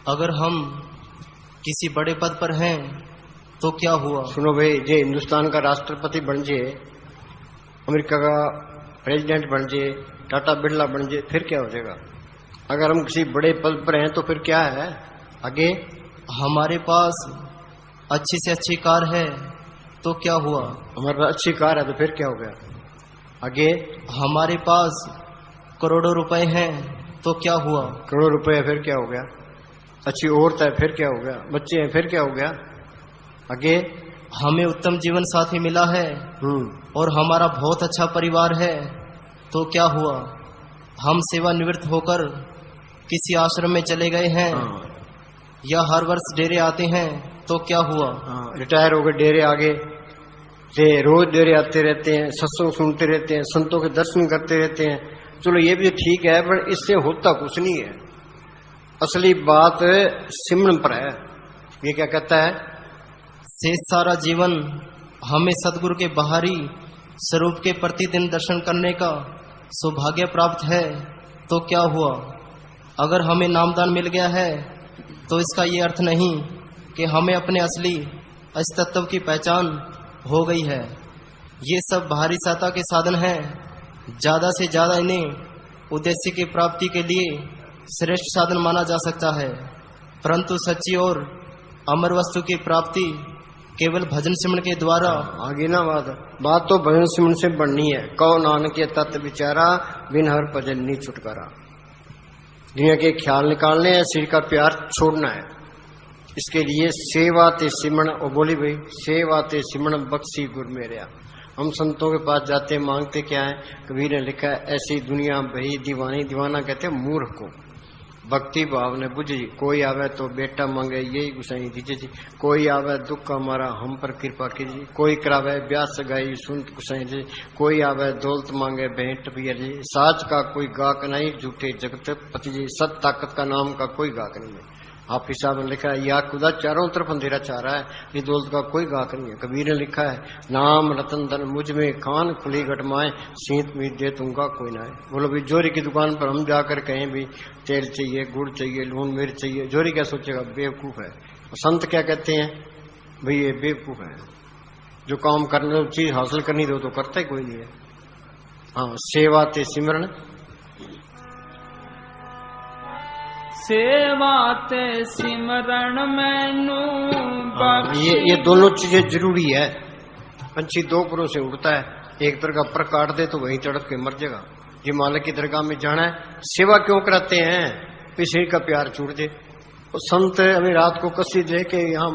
अगर हम किसी बड़े पद पर हैं तो क्या हुआ? सुनो भाई, जे हिंदुस्तान का राष्ट्रपति बन जाए, अमेरिका का प्रेसिडेंट बन जाए, टाटा बिरला बन जाए, फिर क्या हो जाएगा? अगर हम किसी बड़े पद पर हैं तो फिर क्या है? आगे हमारे पास अच्छी से अच्छी कार है तो क्या हुआ? हमारे पास अच्छी कार है तो फिर क्या हो गया? आगे हमारे पास करोड़ों रुपए हैं तो क्या हुआ? करोड़ों रुपए है फिर क्या हो गया? अच्छी औरत है फिर क्या हो गया? बच्चे हैं फिर क्या हो गया? आगे हमें उत्तम जीवन साथी मिला है और हमारा बहुत अच्छा परिवार है तो क्या हुआ? हम सेवानिवृत्त होकर किसी आश्रम में चले गए हैं या हर वर्ष डेरे आते हैं तो क्या हुआ? रिटायर हो गए, डेरे आगे से रोज डेरे आते रहते हैं, सत्संग सुनते रहते हैं, संतों के दर्शन करते रहते हैं। चलो ये भी ठीक है, पर इससे होता कुछ नहीं है। असली बात सिमरन पर है। ये क्या कहता है? शेष सारा जीवन हमें सदगुरु के बाहरी स्वरूप के प्रतिदिन दर्शन करने का सौभाग्य प्राप्त है तो क्या हुआ? अगर हमें नामदान मिल गया है तो इसका ये अर्थ नहीं कि हमें अपने असली अस्तित्व की पहचान हो गई है। ये सब बाहरी सहायता के साधन हैं ज्यादा से ज्यादा इन्हें उद्देश्य की प्राप्ति के लिए श्रेष्ठ साधन माना जा सकता है, परंतु सच्ची और अमर वस्तु की प्राप्ति केवल भजन सिमरन के द्वारा। आगे ना बात तो भजन सिमरन से बढ़नी है। कहो नानक ये तत्व विचारा, बिन हर भजन नहीं छुटकारा। दुनिया के ख्याल निकालने हैं, शरीर का प्यार छोड़ना है। इसके लिए सेवा ते सिमरन, और बोली भाई सेवा ते सिमरन बख्शी गुर मेरे। हम संतों के पास जाते हैं, मांगते क्या है? कबीर ने लिखा है ऐसी दुनिया भई दीवानी, दीवाना कहते हैं मूर्ख को। भक्ति भाव ने बुझी, कोई आवे तो बेटा मांगे यही गुसाई दीजिए जी, कोई आवे दुख का मारा हम पर कृपा कीजिए, कोई करावे ब्याह सगाई सुनत गुसाई जी, कोई आवे दौलत मांगे भेंट पिया जी। साच का कोई गाक नहीं, झूठे जगत पति जी, सत ताकत का नाम का कोई गाक नहीं है। आप हिसाब ने लिखा है या खुदा चारों तरफ अंधेरा चाह रहा है, ये दौलत का कोई गाक नहीं है। कबीर ने लिखा है नाम रतन धन मुझ में खान खुली घटमाए, सीत मीत दे तुमका कोई ना है। बोलो भाई जोरी की दुकान पर हम जाकर कहें भी तेल चाहिए, गुड़ चाहिए, लून मिर्च चाहिए, जोरी क्या सोचेगा? बेवकूफ है। संत क्या कहते हैं? भाई ये बेवकूफ है, जो काम करने चीज हासिल करनी दो तो करता ही कोई नहीं है। हाँ, सेवा ते सिमरन, सेवा ते सिमरन मैनू ये दोनों चीजें जरूरी है। पंछी दो पुरों से उड़ता है, एक तरह का पर काट दे तो वहीं तड़प के मर जाएगा। ये मालिक की दरगाह में जाना है, सेवा क्यों कराते हैं? शरीर का प्यार छूट दे। और संत हमें रात को कसी दे के यहाँ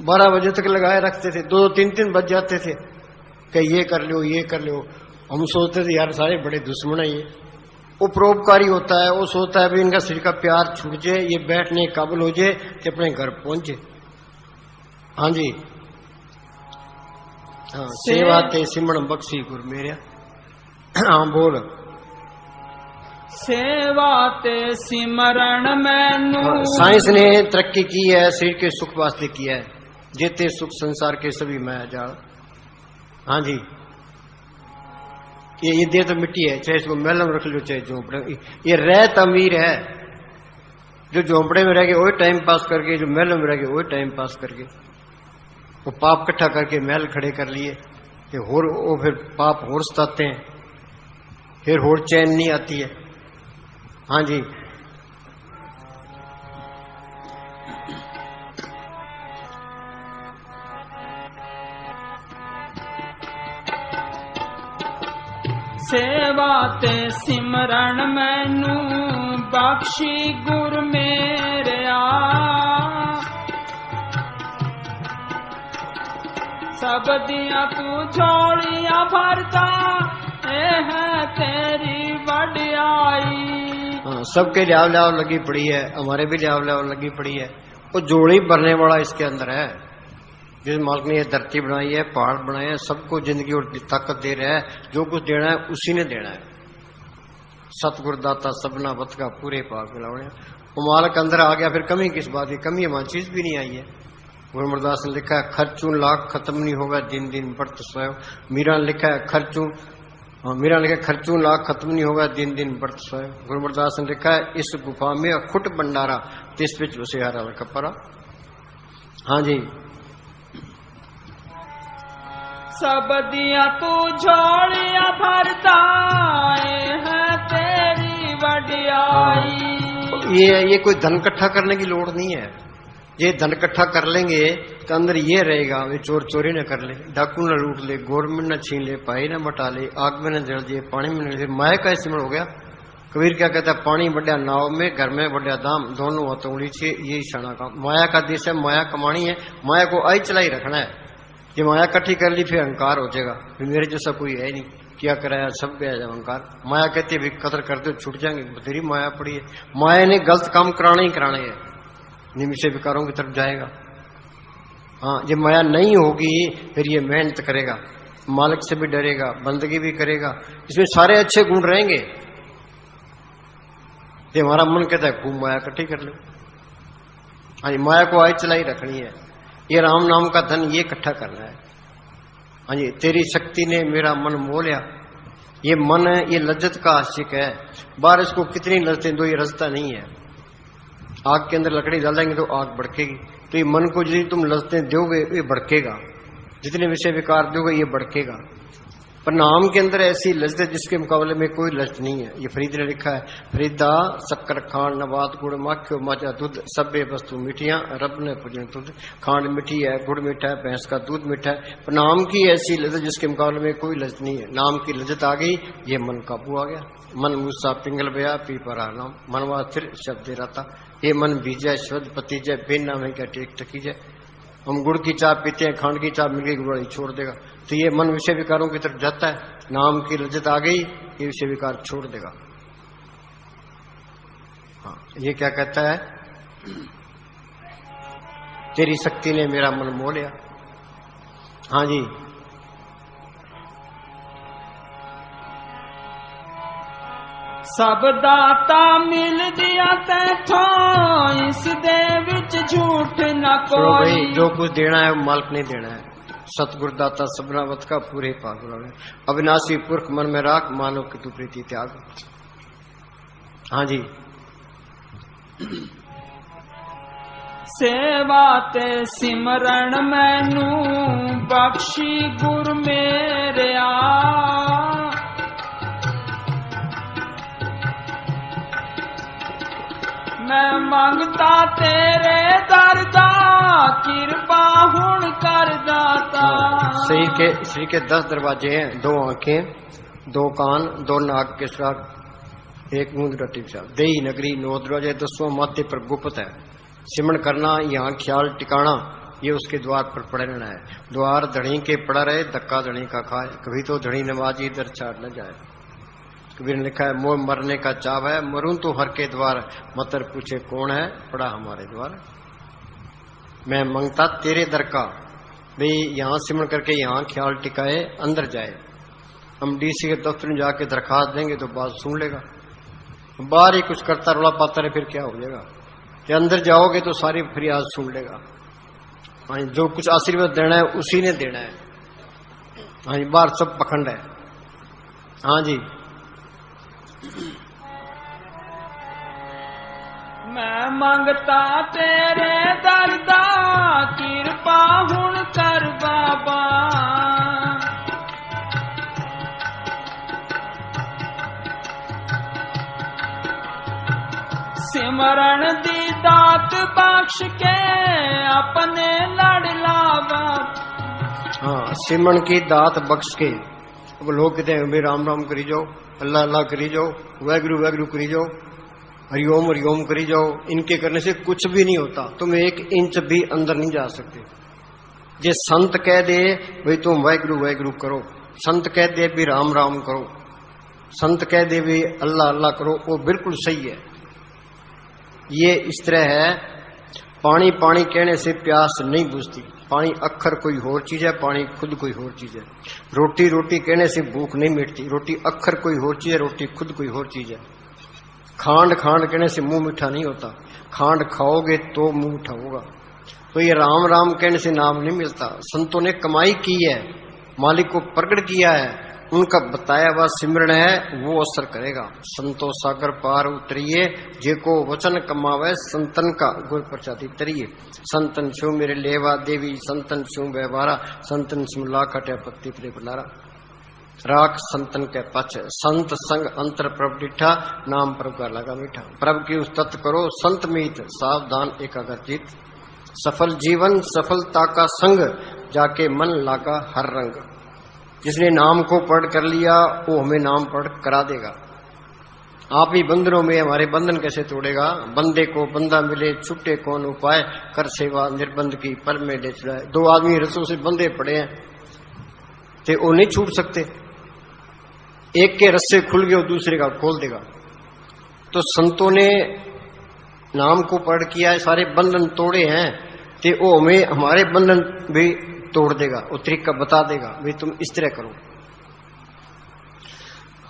12 बजे तक लगाए रखते थे, 2-3 बज जाते थे कि ये कर लो ये कर लो। हम सोचते थे यार सारे बड़े दुश्मन है, ये वो परोपकारी होता है। वो सोचता है भी इनका शरीर का प्यार छूट जाए, ये बैठने काबिल हो जाए कि अपने घर पहुंचे। हाँ जी, हाँ, सेवा ते सिमरन बख्शी गुर मेरे। हाँ बोल। सेवा ते सिमरन मैनू। साइंस ने तरक्की की है, शरीर के सुख वास्ते किया है, जेते सुख संसार के सभी माया जाल। हाँ जी, ये देह तो मिट्टी है, चाहे इसको महल में रख लो चाहे झोंपड़े। ये रहत अमीर है, जो झोंपड़े में रह गए वही टाइम पास करके, जो महल में रह गए वही टाइम पास करके। वो पाप इकट्ठा करके महल खड़े कर लिए, वो फिर पाप होर सताते हैं, फिर होर चैन नहीं आती है। हाँ जी, सेवा ते सिमरन मैनू बख्शी गुर मेरेया, सब दिया तू झोलियां भरता, ए है तेरी वडियाई। हाँ, सबके लियाव लियाव लगी पड़ी है, हमारे भी लियाव लियाव लगी पड़ी है। वो जोड़ी भरने वाला इसके अंदर है। जिस मालिक ने ये धरती बनाई है, पहाड़ बनाए हैं, सबको जिंदगी और ताकत दे रहा है। जो कुछ देना है उसी ने देना है। सतगुरु दाता सबना बत का पूरे पाक मिलावने। वो मालिक अंदर आ गया, फिर कमी किस बात की? कमी हमारी चीज भी नहीं आई है। गुरु अमरदास ने लिखा है खर्चू लाख खत्म नहीं होगा, दिन दिन बढ़त स्वयं। मीरा ने लिखा है मीरा ने लिखा खर्चू लाख खत्म नहीं होगा, दिन दिन बढ़त स्वयं। गुरु अमरदास ने लिखा है इस गुफा में खुट भंडारा, तिस पिछ उसे हरा कपरा। हाँ जी, सब दिया तू झोलियां भरता, है तेरी वडियाई। ये कोई धन इकट्ठा करने की लोड़ नहीं है। ये धन इकट्ठा कर लेंगे तो अंदर ये रहेगा, वे चोर चोरी न कर ले, डाकू न लूट ले, गवर्नमेंट न छीन ले, पाई न बटा ले, आग में न जल जाए, पानी में न जल। माया का सिमरन हो गया। कबीर क्या कहता है? पानी बढ़िया नाव में, घर में बढ़िया दाम, दोनों हथौड़ी छे, यही क्षणा का। माया का देश है, माया कमानी है, माया को आई चलाई रखना है। ये माया इकट्ठी कर ली फिर अहंकार हो जाएगा, फिर मेरे जैसा कोई है नहीं, क्या कराया सब गया अहंकार। माया कहती है कदर करते छूट जाएंगे, तेरी माया पड़ी है। माया ने गलत काम कराने ही कराने है, निमिषे विकारों की तरफ जाएगा। हाँ, ये माया नहीं होगी फिर ये मेहनत करेगा, मालिक से भी डरेगा, बंदगी भी करेगा, इसमें सारे अच्छे गुण रहेंगे। ये हमारा मन कहता है खूब माया इकट्ठी कर ले। हाँ, माया को आई चलाई रखनी है। ये राम नाम का धन ये इकट्ठा करना है। हाँ जी, तेरी शक्ति ने मेरा मन मोह लिया। ये मन है, ये लज्जत का आशिक है। बाहर इसको कितनी लज्जतें दो, ये रजता नहीं है। आग के अंदर लकड़ी डालेंगे तो आग भड़केगी, तो ये मन को यदि तुम लज्जतें दोगे ये भड़केगा, जितने विषय विकार दोगे ये भड़केगा। पर नाम के अंदर ऐसी लज्जत है जिसके मुकाबले में कोई लज्जत नहीं है। ये फरीद ने लिखा है, फरीदा शक्कर खांड नबात गुड़ माख्यो माजा दूध सभ्य वस्तु मीठियां रब ने पूजन दूध। खांड मीठी है, गुड़ मीठा है, भैंस का दूध मीठा है, पर नाम की ऐसी लज्जत जिसके मुकाबले में कोई लज्जत नहीं है। नाम की लज्जत आ गई, ये मन काबू आ गया। मन मूसा पिंगल बया पी पर नाम मनवा फिर शब्द रहता। ये मन बीजा शब्द पतीजय बिन नाम है क्या टेक टकी जाए। हम गुड़ की चाय पीते हैं, खांड की चाय मिल गई गुड़ छोड़ देगा, तो ये मन विषय विकारों की तरफ जाता है। नाम की लज्जत आ गई, ये विषय विकार छोड़ देगा। हाँ, ये क्या कहता है, तेरी शक्ति ने मेरा मन मोह लिया। हाँ जी, सब दाता मिल दिया तैथों, इस दे विच झूठ न कोई। जो कुछ देना है वो मालिक नहीं देना है। सतगुरु दाता सबनावत का पूरे पागुर अविनाशी पुरख मन में राख मानव की तू प्रीति त्याग। हाँ जी, सेवा ते सिमरण मैनू बख्शी गुर मेरे आ। मैं मांगता तेरे दरदा कृपा हुण कर दाता। शरीर के 10 दरवाजे हैं, 2 आंखें, 2 कान, 2 नाक के सुराग, 1 मुंह रटी पेशाब। देही नगरी 9 दरवाजे, 10वां माथे पर गुप्त है। सिमरण करना, यहाँ ख्याल टिकाना, ये उसके द्वार पर पड़े रहना है। द्वार धनी के पड़ा रहे, धक्का धनी का खाए, कभी तो धनी नमाजी इधर छाड़ न जाए। कबीर ने लिखा है, मोह मरने का चाव है, मरूं तो हर के द्वार, मतर पूछे कौन है पड़ा हमारे द्वार। मैं मांगता तेरे दर का, भाई यहाँ सिमरण करके यहाँ ख्याल टिकाए, अंदर जाए। हम डीसी के दफ्तर में जाके दरखास्त देंगे तो बात सुन लेगा, बाहर ही कुछ करता रोला पाता रहे फिर क्या हो जाएगा। कि अंदर जाओगे तो सारी फरियाद सुन लेगा। हाँ, जो कुछ आशीर्वाद देना है उसी ने देना है। हाँ जी, बाहर सब पखंड है। हाँ जी, मैं मांगता तेरे दरदा कृपा हुण कर बाबा। सिमरण दी दात बख्श के अपने लड़ लावा। हाँ, सिमरण की दात बख्श के। अब लोग कहते हैं भाई राम राम करी जाओ, अल्लाह अल्लाह करी जाओ, वैगुरु वैगुरु करी जाओ, हरिओम हरिओम करी जाओ। इनके करने से कुछ भी नहीं होता, तुम 1 इंच भी अंदर नहीं जा सकते। जे संत कह दे भाई तुम वैगुरु वैगुरु करो, संत कह दे भी राम राम करो, संत कह दे भी अल्लाह अल्लाह करो, वो बिल्कुल सही है। ये इस तरह है, पानी पानी कहने से प्यास नहीं बुझती। पानी अक्खर कोई और चीज है, पानी खुद कोई और चीज है। रोटी रोटी कहने से भूख नहीं मिटती, रोटी अक्खर कोई और चीज है, रोटी खुद कोई और चीज है। खांड खांड कहने से मुंह मीठा नहीं होता, खांड खाओगे तो मुंह मीठा होगा। तो ये राम राम कहने से नाम नहीं मिलता। संतों ने कमाई की है, मालिक को प्रकट किया है, उनका बताया हुआ सिमरण है, वो असर करेगा। संतो सागर पार उतरिए, जेको वचन कमावे संतन का गुर प्रसादी तरिए। संतन छू मेरे लेवा देवी, संतन छू व्यवहारा, संतन सिमला कटे पत्ती प्रे पलारा। राख संतन के पच, संत संग अंतर प्रभ डिठा, नाम प्रभ का लगा मीठा। प्रभ की उस तत्व करो संत मीत, सावधान एकाग्रचित। सफल जीवन सफलता का संग, जाके मन लागा हर रंग। जिसने नाम को पढ़ कर लिया वो हमें नाम पढ़ करा देगा। आप ही बंधनों में हमारे बंधन कैसे तोड़ेगा। बंदे को बंदा मिले छुट्टे कौन उपाय, कर सेवा निर्बंध की पल में ले चुराए। 2 आदमी रस्सों से बंधे पड़े हैं तो वो नहीं छूट सकते, एक के रस्से खुल गए और दूसरे का खोल देगा। तो संतों ने नाम को पढ़ किया है, सारे बंधन तोड़े हैं, तो वो हमें हमारे बंधन भी तोड़ देगा, वो तरीका बता देगा भाई तुम इस तरह करो।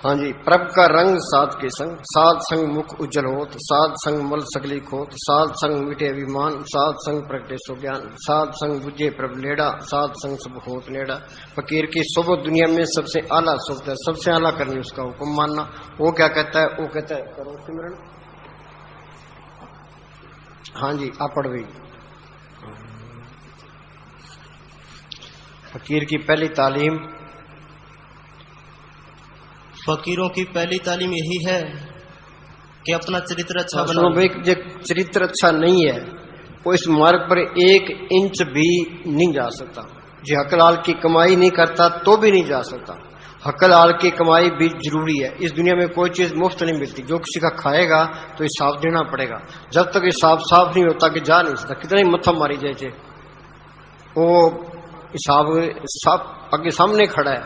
हाँ जी, प्रभ का रंग साध के संग, साध संग मुख उज्जवल होत, साध संग मल सगली खोत, साध संग मिटे अभिमान, साध संग प्रगटे सो ज्ञान, साध संग बुझे प्रभ लेड़ा, साध संग सब होत नेड़ा। फकीर की सोबत दुनिया में सबसे आला सोबत है, सबसे आला करनी उसका हुक्म मानना। वो क्या कहता है, वो कहता है करो सिमरन। हाँ जी, आप पढ़ गई। फकीर की पहली तालीम फकीरों की पहली तालीम यही है कि अपना चरित्र अच्छा सुनो बनाओ। भाई, जो चरित्र अच्छा नहीं है वो इस मार्ग पर 1 इंच भी नहीं जा सकता। जो हकलाल की कमाई नहीं करता तो भी नहीं जा सकता। हकलाल की कमाई भी जरूरी है। इस दुनिया में कोई चीज मुफ्त नहीं मिलती। जो किसी का खाएगा तो हिसाब देना पड़ेगा। जब तक हिसाब साफ नहीं होता कि जा नहीं सकता, कितना ही मत्था मारी जाए वो हिसाब साफ आगे सामने खड़ा है।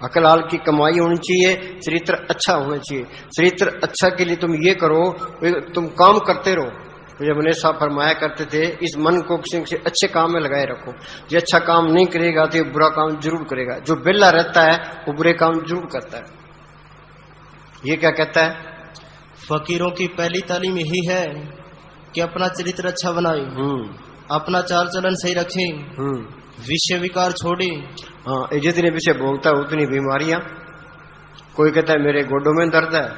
हकलाल की कमाई होनी चाहिए, चरित्र अच्छा होना चाहिए। चरित्र अच्छा के लिए तुम ये करो, तुम काम करते रहो। जब मने साहब फरमाया करते थे, इस मन को किसी अच्छे काम में लगाए रखो। जो अच्छा काम नहीं करेगा तो बुरा काम जरूर करेगा। जो बेला रहता है वो बुरे काम जरूर करता है। ये क्या कहता है? फकीरों की पहली तालीम यही है कि अपना चरित्र अच्छा बनाए, अपना चाल चलन सही रखे, विषय विकार छोड़े। हाँ, जितने विषय भोगता है उतनी बीमारियां। कोई कहता है मेरे गोडों में दर्द है,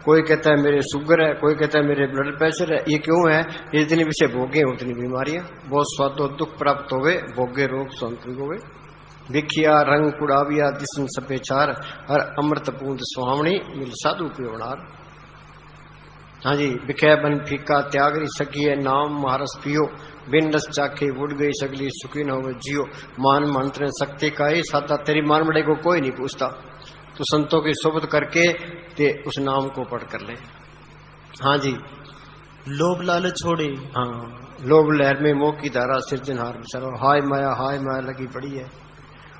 कोई कहता है मेरे शुगर है, कोई कहता है मेरे ब्लड प्रेशर है। ये क्यों है? ये जितने विषय भोगे उतनी बीमारियां। बहुत स्वादो दुख प्राप्त होवे, भोगे रोग संतुलित होवे। विखिया रंग कुड़ाविया दिसन सपेचार, हर अमृत पूंद सुहावनी मिल साधु पियोनार। हाँ जी, बिखे बन फीका त्यागरी सकिए नाम महारस पियो, बिन रस चाखे उड़ गई सगली सुखी न हो जियो। मान मंत्र शक्ति का ही साता, तेरी मान बड़े को कोई नहीं पूछता। तो संतों की सोबत करके ते उस नाम को पढ़ कर ले। हाँ जी, लोभ लालच छोड़े। हाँ, लोभ लहर में मोह की धारा सिरजनहार बिचारो। हाय माया लगी पड़ी है।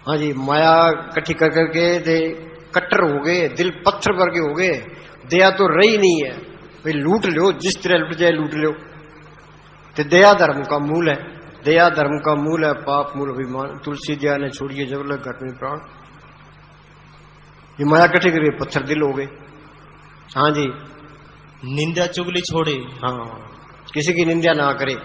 हाँ जी, माया इकट्ठी कर करके दे कट्टर हो गए, दिल पत्थर वर्गे हो गए। दया तो रही नहीं है भाई, लूट लो जिस तरह लूट जाए लूट लो। तो दया धर्म का मूल है। दया धर्म का मूल है, पाप मूल अभिमान। तुलसी दया ने छोड़िए जब लग घट में प्राण। ये माया कटे करके पत्थर दिल हो गए। हाँ जी, निंदा चुगली छोड़े। हाँ, किसी की निंदा ना करे।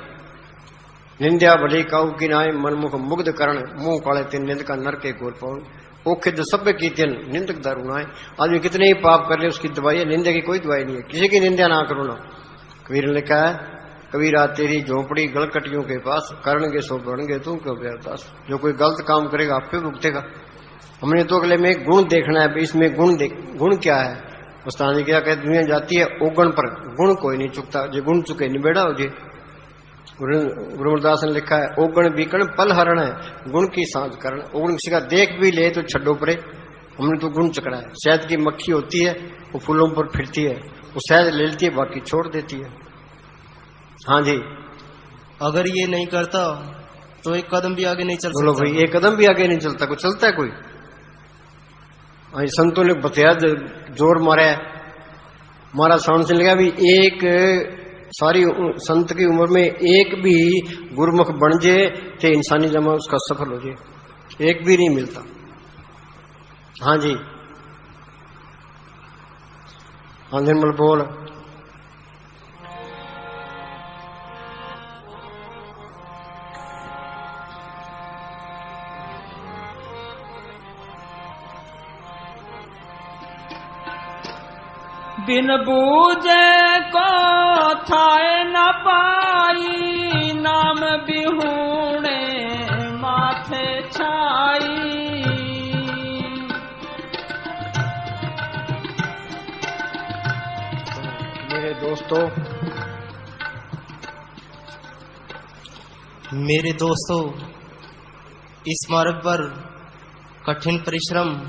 निंदा भले काऊ की नाय, मनमुख मुग्ध करण, मुंह काले तीन निंद का नर के गोर पाओ। ओखे तो सब की तीन निंदक दारुणाए। आदमी कितने ही पाप कर ले उसकी दवाई है, निंदा की कोई दवाई नहीं है। किसी की निंदा ना करो ना। कबीर ने लिखा है, कबीरा तेरी झोंपड़ी गलकटियों के पास, करण के सो बढ़ेंगे तुम क्यों प्यारदास। जो कोई गलत काम करेगा आप पे भुगतेगा। हमने तो अगले में गुण देखना है, इसमें गुण क्या है। उस्ताद जी क्या कहते, दुनिया जाती है ओगण पर, गुण कोई नहीं चुकता। जो गुण चुके निबेड़ा हो जी। गुरुदास ने लिखा है, ओगण बीकण पल हरण है, गुण की सांझ करण। ओगण किसी का देख भी ले तो छड्डो परे। हमने तो गुण चकड़ा है। शहद की मक्खी होती है, वो फूलों पर फिरती है, वो शहद ले लेती है, बाकी छोड़ देती है। हाँ जी, अगर ये नहीं करता तो एक कदम भी आगे नहीं चल सकता। बोलो भाई, एक कदम भी आगे नहीं चलता। कोई चलता है कोई? संतों ने बताया, जोर मारा है, मारा साउंड से लगा भी। एक सारी संत की उम्र में एक भी गुरुमुख बन जाए तो इंसानी जमा उसका सफल हो जाए। एक भी नहीं मिलता। हाँ जी, हाँ निर्मल बोल। बिन बूझे को थाए न पाई, नाम बिहूणे माथे छाई। मेरे दोस्तों, इस मार्ग पर कठिन परिश्रम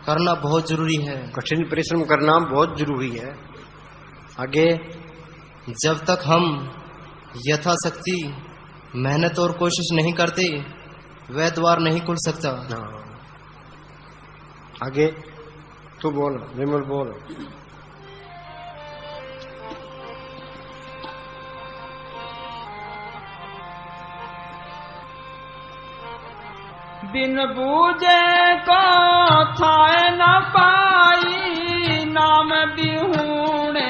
करना बहुत जरूरी है। कठिन परिश्रम करना बहुत जरूरी है। आगे, जब तक हम यथाशक्ति मेहनत और कोशिश नहीं करते वह द्वार नहीं खुल सकता। आगे तू बोल, विमल बोल। बिन बूझे को थाए न पाई, नाम बिहूणे।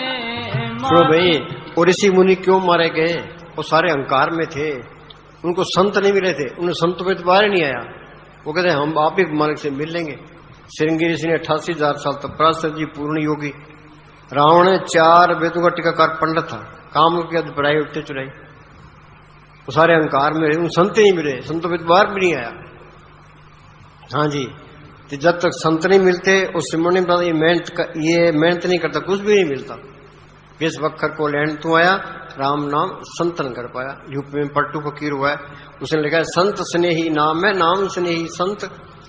सुनो भाई, और ऋषि मुनि क्यों मारे गए? वो सारे अहंकार में थे, उनको संत नहीं मिले थे। उन्हें संत में तो बाहर नहीं आया। वो कहते हम आप ही मालिक से मिल लेंगे। श्रृंगी ऋषि ने 88,000 साल तक, पराशर जी पूर्ण योगी, रावण 4 वेदों का टीकाकार पंडित था, काम की पढ़ाई उठते चुराई। वो सारे अहंकार में, उन संत नहीं मिले, संतों में तो बाहर भी नहीं आया। हाँ जी, तो जब तक संत नहीं मिलते और सिमरन नहीं मिलता, ये मेहनत नहीं करता, कुछ भी नहीं मिलता। किस वक्खर को लैंड तू आया, राम नाम संतन कर पाया। यूपी में पट्टू फकीर हुआ है, उसने लिखा है संत स्नेही नाम है, नाम स्नेही संत,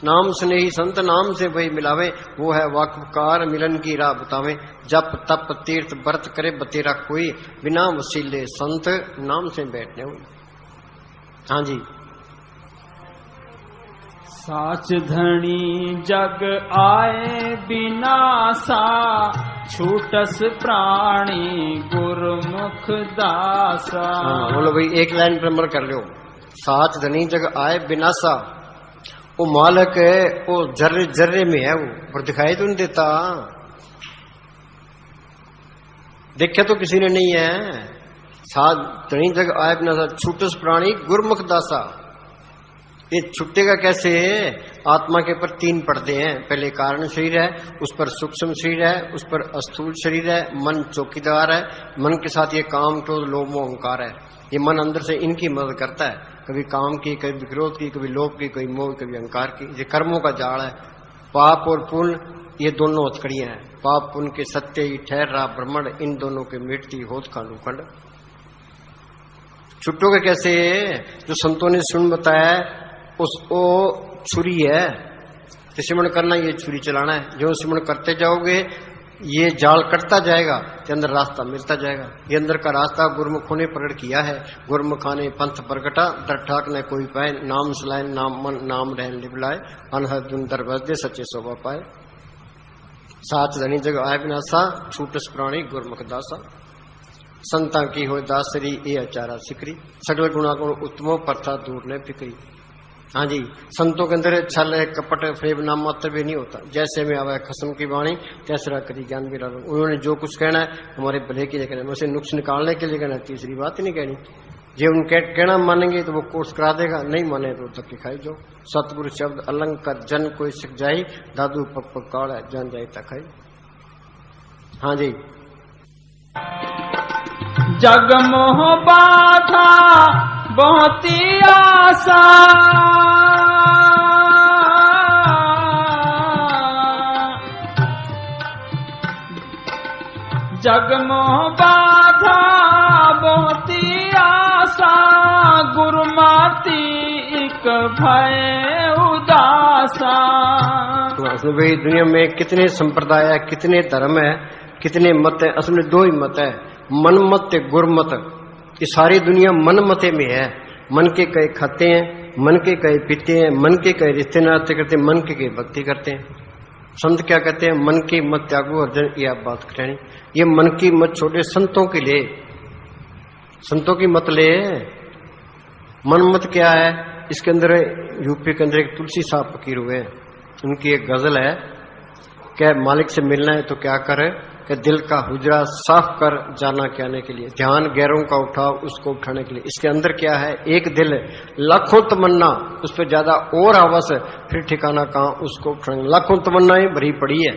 नाम स्नेही संत नाम से वही मिलावे, वो है वाकफकार मिलन की राह बतावे। जप तप तीर्थ व्रत करे बतेरा कोई, बिना वसीले संत नाम से बैठने हुई। हाँ जी। साच धनी जग आए बिनासा, छूटस प्राणी गुरमुख दासा। बोलो भाई, एक लाइन पर अमल कर लो। साच धनी जग आए बिनासा, वो मालक है, वो जर्रे जर्रे में है, वो पर दिखाई तो नहीं देता, देखा तो किसी ने नहीं है। साच धनी जग आए बिनासा, छूटस प्राणी गुरमुख दासा। ये छुट्टेगा कैसे? आत्मा के ऊपर 3 पर्दे हैं। पहले कारण शरीर है, उस पर सूक्ष्म शरीर है, उस पर स्थूल शरीर है, मन चौकीदार है, मन के साथ ये काम क्रोध लोभ मोह अहंकार है। ये मन अंदर से इनकी मदद करता है, कभी काम की, कभी क्रोध की, कभी लोभ की, कभी मोह, कभी अहंकार की। ये कर्मों का जाल है। पाप और पुण्य ये दोनों हथकड़ियां हैं। पाप पुण्य के सत्य ही ठहर रहा ब्रह्मण, इन दोनों के मिटती होत खांड। छुट्टोगे कैसे? जो संतों ने सुन बताया, उसको छुरी है, तो सिमरण करना, ये छुरी चलाना है। जो सिमरण करते जाओगे ये जाल कटता जाएगा, तो अंदर रास्ता मिलता जाएगा। ये अंदर का रास्ता गुरमुखों ने प्रकट किया है। गुरमुखा ने पंथ प्रगटा, दर ठाक न कोई पाए, नाम सलाए नाम मन नाम रहन लिबलाए, अनहद दर बसदे सच्चे शोभा पाए। साच धनी जग आए विनाशा, छूटस प्राणी गुरमुख दासा। संता की हो दासरी ये अचारा सिकरी, सगल गुणा गुण उत्तमो प्रथा दूर ने फिक्री। हाँ जी, संतों के अंदर छल है, कपट फ्रेब नाम मात्र भी नहीं होता। जैसे में आवा खसम की वाणी, तैसरा करी ज्ञान भी डालो। उन्होंने जो कुछ कहना है हमारे भले के लिए कहना है, वैसे नुक्स निकालने के लिए कहना है, तीसरी बात ही नहीं कहनी। जो उनके कहना मानेंगे तो वो कोर्स करा देगा, नहीं माने तो तक खाई जो। सतगुरु शब्द अलंकार जन कोई सिख जाई, दादू पक पक काड़ जन जाए तक खाई। हाँ जी। जग मोह बाधा बहुत आशा, जग मोह बाधा बहुत आशा, गुरुमाती एक भय उदासा। तो भाई दुनिया में कितने संप्रदाय है, कितने धर्म है, कितने मत है? असल में 2 ही मत है, मन मत गुरमत। ये सारी दुनिया मन मते में है। मन के कई खाते हैं, मन के कई पीते हैं, मन के कई रिश्ते नाते करते हैं, मन के कई भक्ति करते हैं। संत क्या कहते हैं? मन की मत त्यागो अर्जुन, ये आप बात करें। ये मन की मत छोड़े संतों के लिए, संतों की मत ले। मन मत क्या है? इसके अंदर यूपी के अंदर एक तुलसी साहब फकीर हुए हैं, उनकी एक गजल है, क्या मालिक से मिलना है तो क्या करे, कि दिल का हुजरा साफ कर जाना के आने के लिए, ध्यान गैरों का उठाओ उसको उठाने के लिए। इसके अंदर क्या है? एक दिल, लाखों तमन्ना, उस पर ज्यादा और आवास है, फिर ठिकाना कहाँ उसको उठाने। लाखों तमन्नाएं भरी पड़ी है।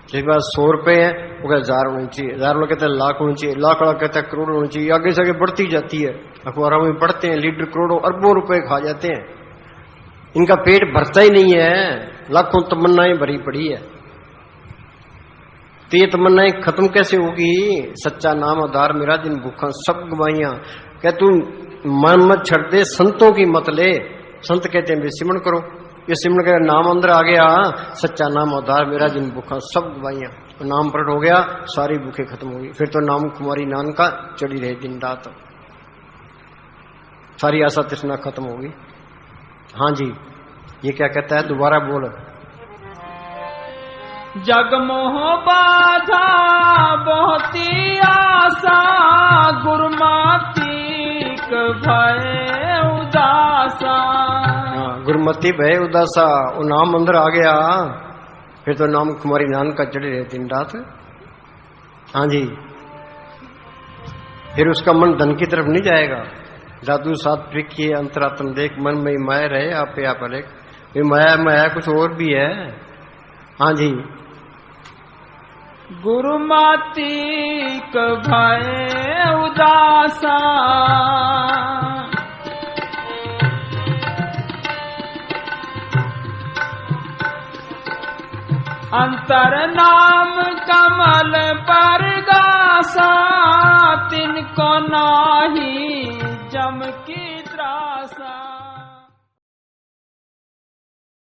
जिस बात 100 रुपए है वो कहते 1000 होनी चाहिए, 1000 वाला कहते हैं लाख होनी चाहिए, लाख वाला कहता है करोड़ होनी चाहिए। आगे से आगे बढ़ती जाती है। अखबारों में पढ़ते हैं लीडर करोड़ों अरबों रुपए खा जाते हैं, इनका पेट भरता ही नहीं है। लाखों तमन्नाएं भरी पड़ी है, तो ये तमन्नाएं खत्म कैसे होगी? सच्चा नाम आधार मेरा जिन भूखा सब गवाइयां। क्या तू मन मत छड़ दे, संतों की मत ले। संत कहते हैं सिमरण करो, ये सिमरण का नाम अंदर आ गया, सच्चा नाम आधार मेरा जिन भूखा सब गवाइयां, तो नाम प्रकट हो गया, सारी भूखे खत्म हो गई। फिर तो नाम कुमारी नान का चढ़ी रहे दिन रात, सारी आशा तृष्णा खत्म होगी। हाँ जी, ये क्या कहता है? दोबारा बोल। जग मोह बाधा बहुत आशा, गुरुमति भय उदासा। गुरुमति भय उदासा, वो नाम अंदर आ गया, फिर तो नाम कुमारी नान का चढ़े रहे दिन रात। हाँ जी, फिर उसका मन धन की तरफ नहीं जाएगा। जादू सात प्रिय अंतरात्म देख, मन में माया रहे आप या पलेख। ये माया माया कुछ और भी है। हाँ जी, गुरुमति भय उदासा। अंतर नाम कमल पर गासा, तिनको नाही जम की त्रासा।